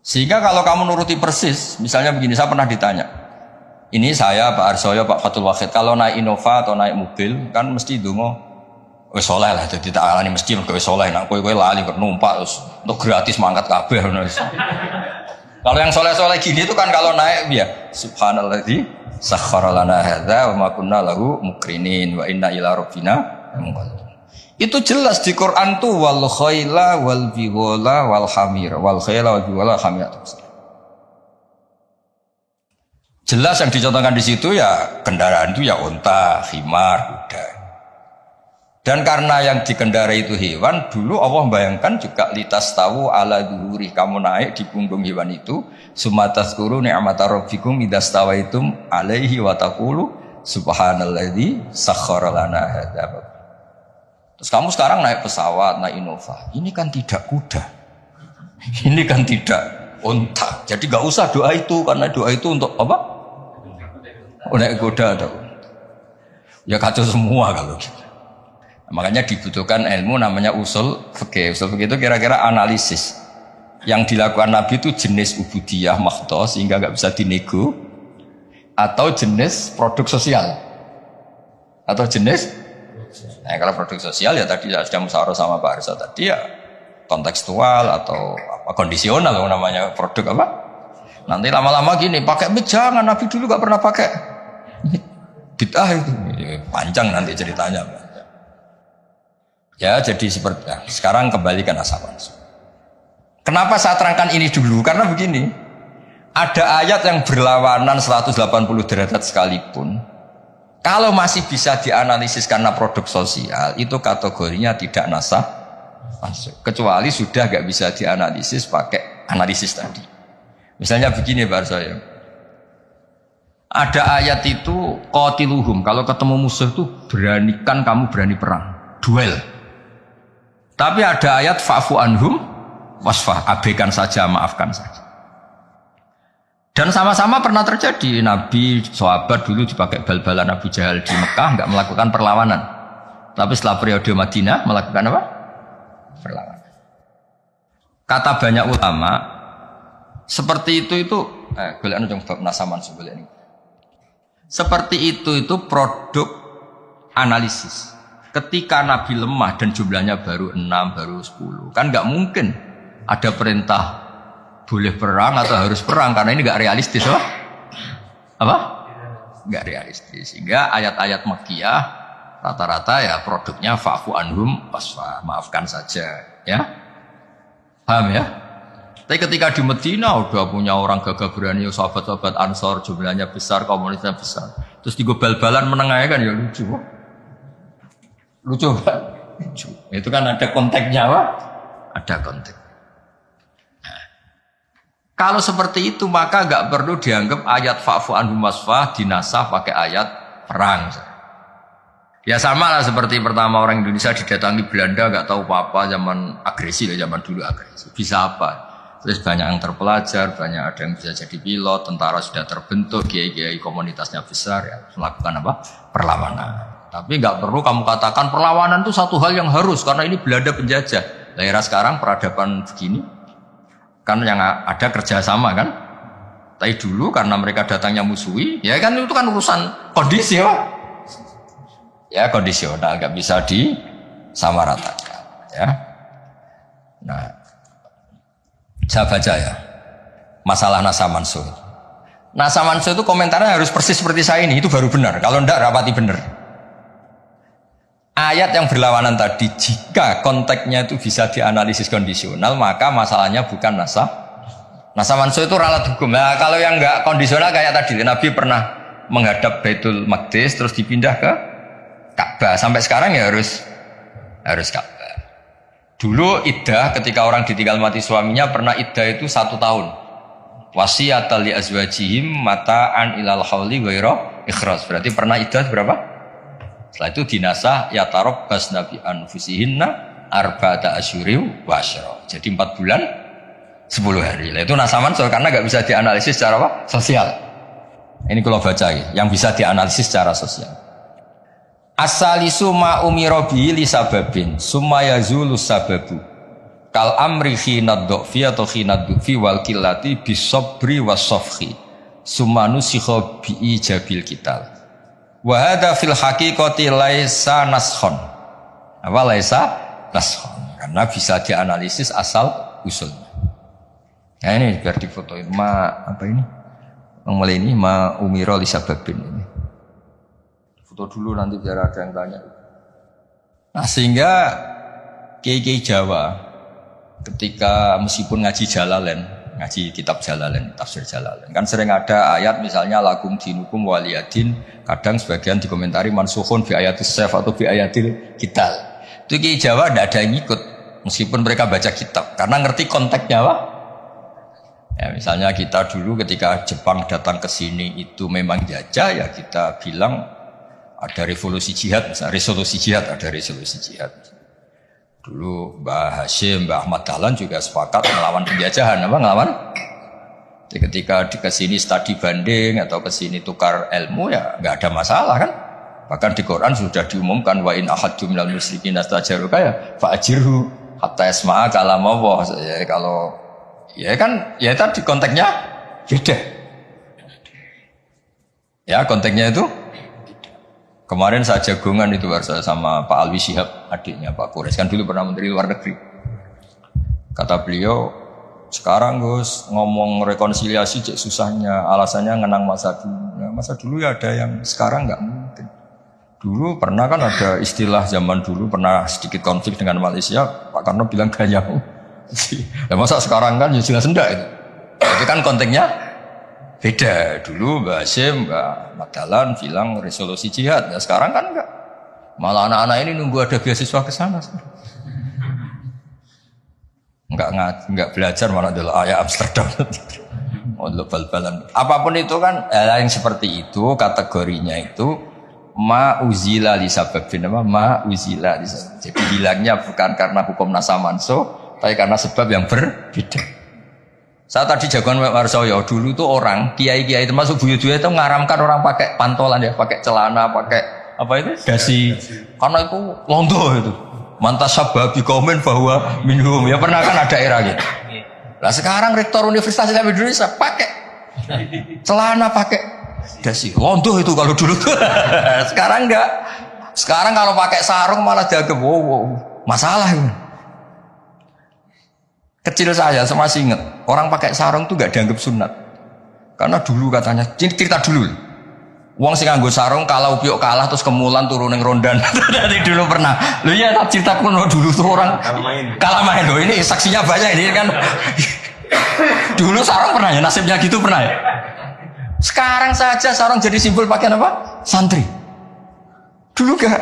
Sehingga kalau kamu nuruti persis, misalnya begini, saya pernah ditanya. Ini saya, Pak Arsoyo, Pak Fathul Wahid, kalau naik Innova atau naik mobil, kan mesti dungo, wes soleh lah, jadi tak alani mesti wes soleh. Nak kowe lali numpak terus untuk gratis mangkat kabeh. Kalau yang soleh-soleh gini itu kan kalau naik ya subhanalladzi sakhkhara lana hadza wa ma kunna lahu mukrinin wa inna ila rabbina munqalibun. Itu jelas di Quran tuh wal khaila wal bighala wal hamir wal khaila wal bighala hamir. Jelas yang dicontohkan di situ ya kendaraan itu ya unta, himar, kuda. Dan karena yang dikendarai itu hewan, dulu Allah membayangkan juga litas tahu ala duhuri, kamu naik di punggung hewan itu, sumatazkuru ni'mata rabbikum idastawaitum alaihi wa taqulu subhanalladzi sakhkhara lana hadza. Terus kamu sekarang naik pesawat, naik Innova, ini kan tidak kuda, ini kan tidak unta, jadi gak usah doa itu, karena doa itu untuk apa? Naik kuda atau ya kacau semua kalau gitu. Makanya dibutuhkan ilmu namanya usul fikih. Usul fikih itu kira-kira analisis. Yang dilakukan Nabi itu jenis ubudiyah mahdhah sehingga nggak bisa dinego, atau jenis produk sosial, atau jenis. Nah, kalau produk sosial ya tadi sudah musyawarah sama Pak Arsa tadi ya kontekstual atau apa kondisional namanya produk apa. Nanti lama-lama gini pakai mic jangan, Nabi dulu nggak pernah pakai bid'ah itu panjang nanti ceritanya. Ya jadi seperti sekarang kembali ke nasaban. Kenapa saya terangkan ini dulu? Karena begini, ada ayat yang berlawanan 180 derajat sekalipun, kalau masih bisa dianalisis karena produk sosial, itu kategorinya tidak nasah masuk. Kecuali sudah gak bisa dianalisis pakai analisis tadi. Misalnya begini Pak saya, ada ayat itu qatiluhum, kalau ketemu musuh itu beranikan kamu berani perang, duel. Tapi ada ayat fa'fu anhum wasfah, abaikan saja, maafkan saja. Dan sama-sama pernah terjadi. Nabi, sahabat dulu dipakai bal-balan Abu Jahal di Mekah, nggak melakukan perlawanan. Tapi setelah periode Madinah melakukan apa? Perlawanan. Kata banyak ulama, seperti itu golek bab nasaman sebelah ini. Seperti itu produk analisis. Ketika Nabi lemah dan jumlahnya baru 6, baru 10, kan nggak mungkin ada perintah boleh perang atau harus perang, karena ini nggak realistis, apa? Nggak realistis. Sehingga ayat-ayat Makkiyah rata-rata ya produknya fa'fu anhum wasfa, maafkan saja, ya. Paham ya? Tapi ketika di Medina udah punya orang gagah berani, sahabat-sahabat Ansor jumlahnya besar, komunitasnya besar, terus digobal-balan menengahnya kan ya lucu. Lucu kan? Lucu. Itu kan ada konteksnya, Pak. Ada konteks. Nah, kalau seperti itu maka nggak perlu dianggap ayat fa'fu anhum wasfah dinasah pakai ayat perang. Ya sama lah seperti pertama orang Indonesia didatangi Belanda nggak tahu apa-apa, zaman agresi lah, zaman dulu agresi. Bisa apa? Terus banyak yang terpelajar, banyak ada yang bisa jadi pilot, tentara sudah terbentuk, kiai-kiai komunitasnya besar ya melakukan apa? Perlawanan. Tapi nggak perlu kamu katakan perlawanan itu satu hal yang harus karena ini Belanda penjajah. Daerah sekarang peradaban begini, kan yang ada kerjasama kan. Tapi dulu karena mereka datangnya musuhi, ya kan itu kan urusan kondisi ya, ya kondisional, nggak bisa disamaratakan. Ya, nah saya baca ya masalah nasa mansuh. Nasa mansuh itu komentarnya harus persis seperti saya ini, itu baru benar. Kalau enggak rapati benar. Ayat yang berlawanan tadi, jika konteksnya itu bisa dianalisis kondisional, maka masalahnya bukan nasa mansuh itu ralat hukum. Nah, kalau yang enggak kondisional kayak tadi, Nabi pernah menghadap Baitul Maqdis terus dipindah ke Ka'bah. Sampai sekarang ya harus Ka'bah. Dulu iddah ketika orang ditinggal mati suaminya pernah iddah itu 1 tahun. Wasiyatan li azwajihim mata'an ilal hauli ghaira ikhraj. Berarti pernah iddah berapa? Setelah itu dinasah ya tarabbas nabi anfusihinna arba'ata asyuri wa asyra. Jadi 4 bulan 10 hari. Nah, itu nasa mansuh karena enggak bisa dianalisis secara apa? Sosial. Ini kalau baca ya, yang bisa dianalisis secara sosial. Asalisu ma umira bihi li sababin summa yazulu sababu. Kal amri khina dhfi atau khina dhfi wal qillati bisabri wasafhi. Summa nusikha bi ijabil kital. Wa hadza fil haqiqati laisa naskhon. Apa laisa naskhon? Karena bisa dianalisis asal usulnya. Nah ini biar difotoin apa ini? Mulai ini ma umira li sababin ini. Foto dulu nanti biar ada yang tanya. Nah sehingga kiai-kiai Jawa ketika meskipun ngaji Jalalain, ngaji kitab Jalalain, tafsir Jalalain, kan sering ada ayat misalnya lakum dinukum waliyadin, kadang sebagian dikomentari mansukhun bi ayatis sayf atau bi ayatil kital. Itu kiai Jawa tidak ada yang ikut meskipun mereka baca kitab karena ngerti konteksnya apa? Ya misalnya kita dulu ketika Jepang datang ke sini itu memang jajah, ya kita bilang ada revolusi jihad, misalnya resolusi jihad, ada resolusi jihad. Dulu Mbah Hashim, Mbah Ahmad Dahlan juga sepakat melawan penjajahan, apa ngelawan? Jadi ketika di kesini studi banding atau kesini tukar ilmu ya nggak ada masalah kan? Bahkan di Quran sudah diumumkan wa in ahadum minal musyrikin astajaruka ya fa'ajirhu hatta yasma'a kalam Allah. Ya kalau ya kan ya tadi konteksnya beda. Ya konteksnya itu kemarin saya jagongan itu sama Pak Alwi Shihab, adiknya Pak Kures, kan dulu pernah menteri luar negeri. Kata beliau, sekarang Gus ngomong rekonsiliasi cek susahnya, alasannya ngenang masa dulu. Nah, masa dulu ya ada yang sekarang nggak mungkin. Dulu pernah kan ada istilah zaman dulu pernah sedikit konflik dengan Malaysia, Pak Karno bilang gayang. Ya masa sekarang kan ya jelas enggak itu. Itu kan konteksnya beda. Dulu Mbak Hasyim, Mbak Magdalan bilang resolusi jihad. Ya sekarang kan enggak. Malah anak-anak ini nunggu ada beasiswa ke sana. Enggak belajar malah adalah ayat Amsterdam. Oh, bal-balan. Apapun itu kan yang seperti itu kategorinya itu ma'uzila li sababin apa? Ma'uzila li sababin. Jadi hilangnya bukan karena hukum nasa mansuh, tapi karena sebab yang berbeda. Saya tadi jagoan Pak Warsoyo, dulu tuh orang kiai-kiai termasuk buyut-buyut itu ngaramkan orang pakai pantolan ya, pakai celana, pakai apa itu? Dasi. Karena itu londo itu. Mantas sababi komen bahwa minum ya pernah kan ada era gitu. Nah sekarang rektor Universitas Islam Indonesia pakai celana, pakai dasi. Londo itu kalau dulu tuh. Sekarang enggak. Sekarang kalau pakai sarung malah dianggap wow, masalah itu. Kecil saya masih ingat orang pakai sarung tuh gak dianggap sunat karena dulu katanya cerita dulu wong sing nganggo sarung kalau piok kalah terus kemulan turun ning rondan. Dari dulu pernah lho ya tak cerita kuno dulu tuh orang kalah main loh ini saksinya banyak ini kan. Dulu sarung pernah ya nasibnya gitu pernah ya. Sekarang saja sarung jadi simbol pakaian apa santri. Dulu gak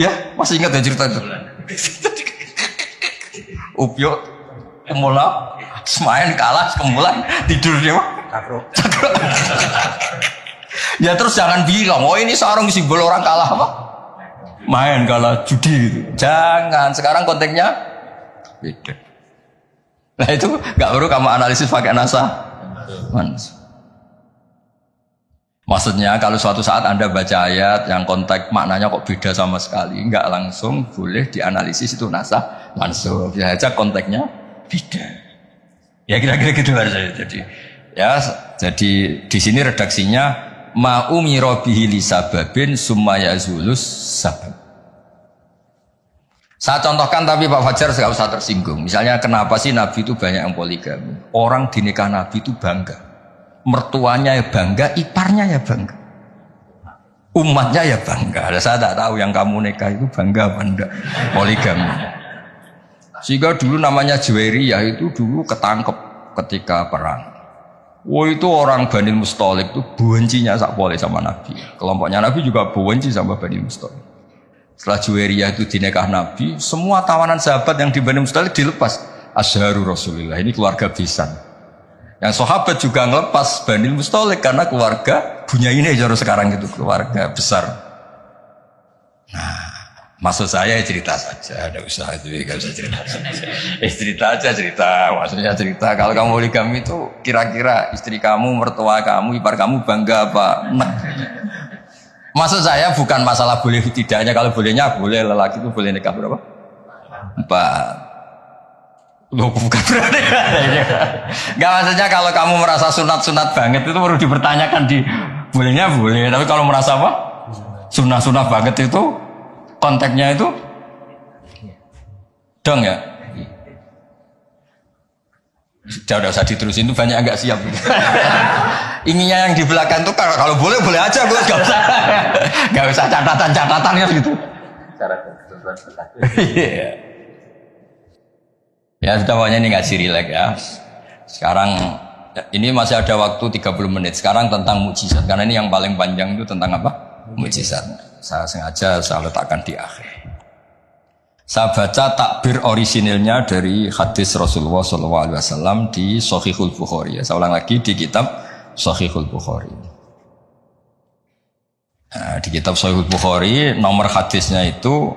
ya masih ingat ya cerita itu. Upiok kemulan, semain kalah, kemulan tidur dia. Cakro. Ya terus jangan bilang, oh ini sarung simbol orang kalah apa? Main kalah judi gitu. Jangan. Sekarang konteksnya beda. Nah itu nggak perlu kamu analisis pakai nasa. Maksudnya kalau suatu saat Anda baca ayat yang konteks maknanya kok beda sama sekali, nggak langsung boleh dianalisis itu nasa langsung. Bisa aja konteksnya beda. Ya kira-kira gitu harusnya. Jadi di sini redaksinya ma'umira bihi li sababin summa yazulus sabab. Saya contohkan tapi Pak Fajar enggak usah tersinggung. Misalnya kenapa sih Nabi itu banyak yang poligami? Orang di nikah Nabi itu bangga. Mertuanya ya bangga, iparnya ya bangga. Umatnya ya bangga. Saya tak tahu yang kamu nikah itu bangga apa enggak poligami. Sehingga dulu namanya Juwairiyah itu dulu ketangkep ketika perang. Wah itu orang Bani Musthalib itu bencinya sak pole sama Nabi. Kelompoknya Nabi juga benci sama Bani Musthalib. Setelah Juwairiyah itu dinekah Nabi, semua tawanan sahabat yang di Bani Musthalib dilepas. Azharu Rasulullah, ini keluarga besan. Yang sahabat juga ngelepas Bani Musthalib karena keluarga Bunyainah jaro sekarang itu keluarga besar. Nah, maksud saya cerita saja, ada usaha itu nggak usah cerita saja. Cerita aja cerita, maksudnya cerita. Kalau kamu poligami itu kira-kira istri kamu, mertua kamu, ipar kamu bangga apa? Nek. Maksud saya bukan masalah boleh tidaknya. Kalau bolehnya boleh, lelaki itu boleh nikah berapa? 4. Loh bukan berarti. Gak maksudnya kalau kamu merasa sunat-sunat banget itu perlu dipertanyakan di bolehnya boleh. Tapi kalau merasa apa? Sunah-sunah banget itu konteksnya itu dong ya. Udah usah diterusin itu banyak agak siap. Inginnya yang di belakang tuh kalau boleh boleh aja Gus, nggak usah catatan ya gitu. Ya sudah pokoknya ini ngaji rileks ya. Sekarang ini masih ada waktu 30 menit. Sekarang tentang mukjizat karena ini yang paling panjang itu tentang apa? Mukjizat. Saya sengaja saya letakkan di akhir. Saya baca takbir orisinilnya dari hadis Rasulullah SAW di Shahihul Bukhari. Saya ulang lagi di kitab Shahihul Bukhari. Nah, di kitab Shahihul Bukhari nomor hadisnya itu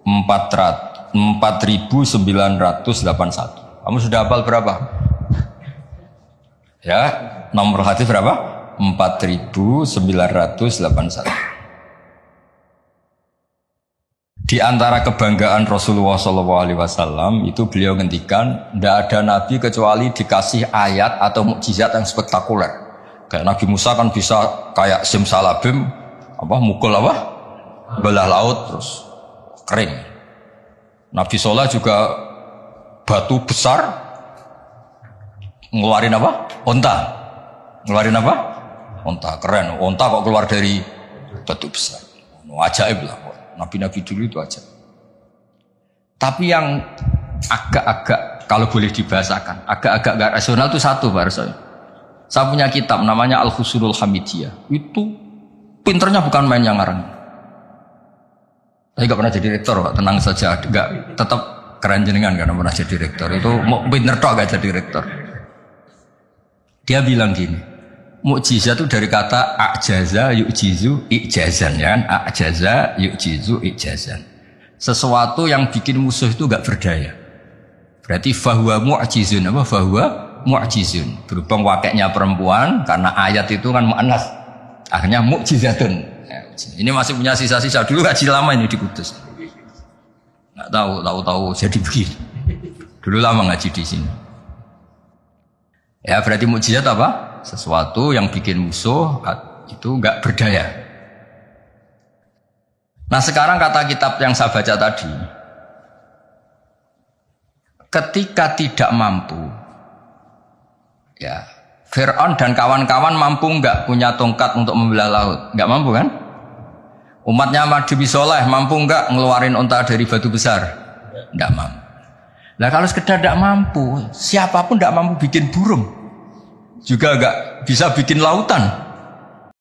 4.981. Kamu sudah hafal berapa? Ya, nomor hadis berapa? 4.981. Di antara kebanggaan Rasulullah SAW itu beliau ngendikan, tidak ada nabi kecuali dikasih ayat atau mukjizat yang spektakuler. Kayak Nabi Musa kan bisa kayak simsalabim, mukul belah laut terus kering. Nabi Soleh juga batu besar ngeluarin onta, ngeluarin onta, keren. Onta kok keluar dari batu besar, ajaib lah. Nabi-nabi dulu itu aja. Tapi yang agak-agak, kalau boleh dibahasakan, agak-agak gak rasional itu satu, Pak Arso. Saya punya kitab namanya Al-Husulul Hamidiyah. Itu pinternya bukan main yang ngarang. Saya gak pernah jadi rektor, Pak. Tenang saja. Gak, tetap keren jenengan karena pernah jadi rektor. Itu mau pinter toh gak jadi rektor. Dia bilang gini, mukjizat itu dari kata a'jaza yu'jizu i'jazan, ya kan? A'jaza yu'jizu i'jazan. Sesuatu yang bikin musuh itu gak berdaya. Berarti fahuwa mu'jizun, fahuwa mu'jizun. Berhubung wakilnya perempuan, karena ayat itu kan mu'annas, akhirnya mukjizatun. Ya, ini masih punya sisa-sisa. Dulu ngaji lama ini di Kudus. Gak tahu jadi begini. Dulu lama ngaji di sini. Ya berarti mukjizat apa? Sesuatu yang bikin musuh itu enggak berdaya. Nah sekarang kata kitab yang saya baca tadi, ketika tidak mampu, ya Fir'aun dan kawan-kawan mampu enggak punya tongkat untuk membelah laut? Enggak mampu kan? Umatnya Nabi Soleh mampu enggak ngeluarin unta dari batu besar? Enggak mampu. Nah kalau sekedar enggak mampu, siapapun enggak mampu bikin burung, juga enggak bisa bikin lautan.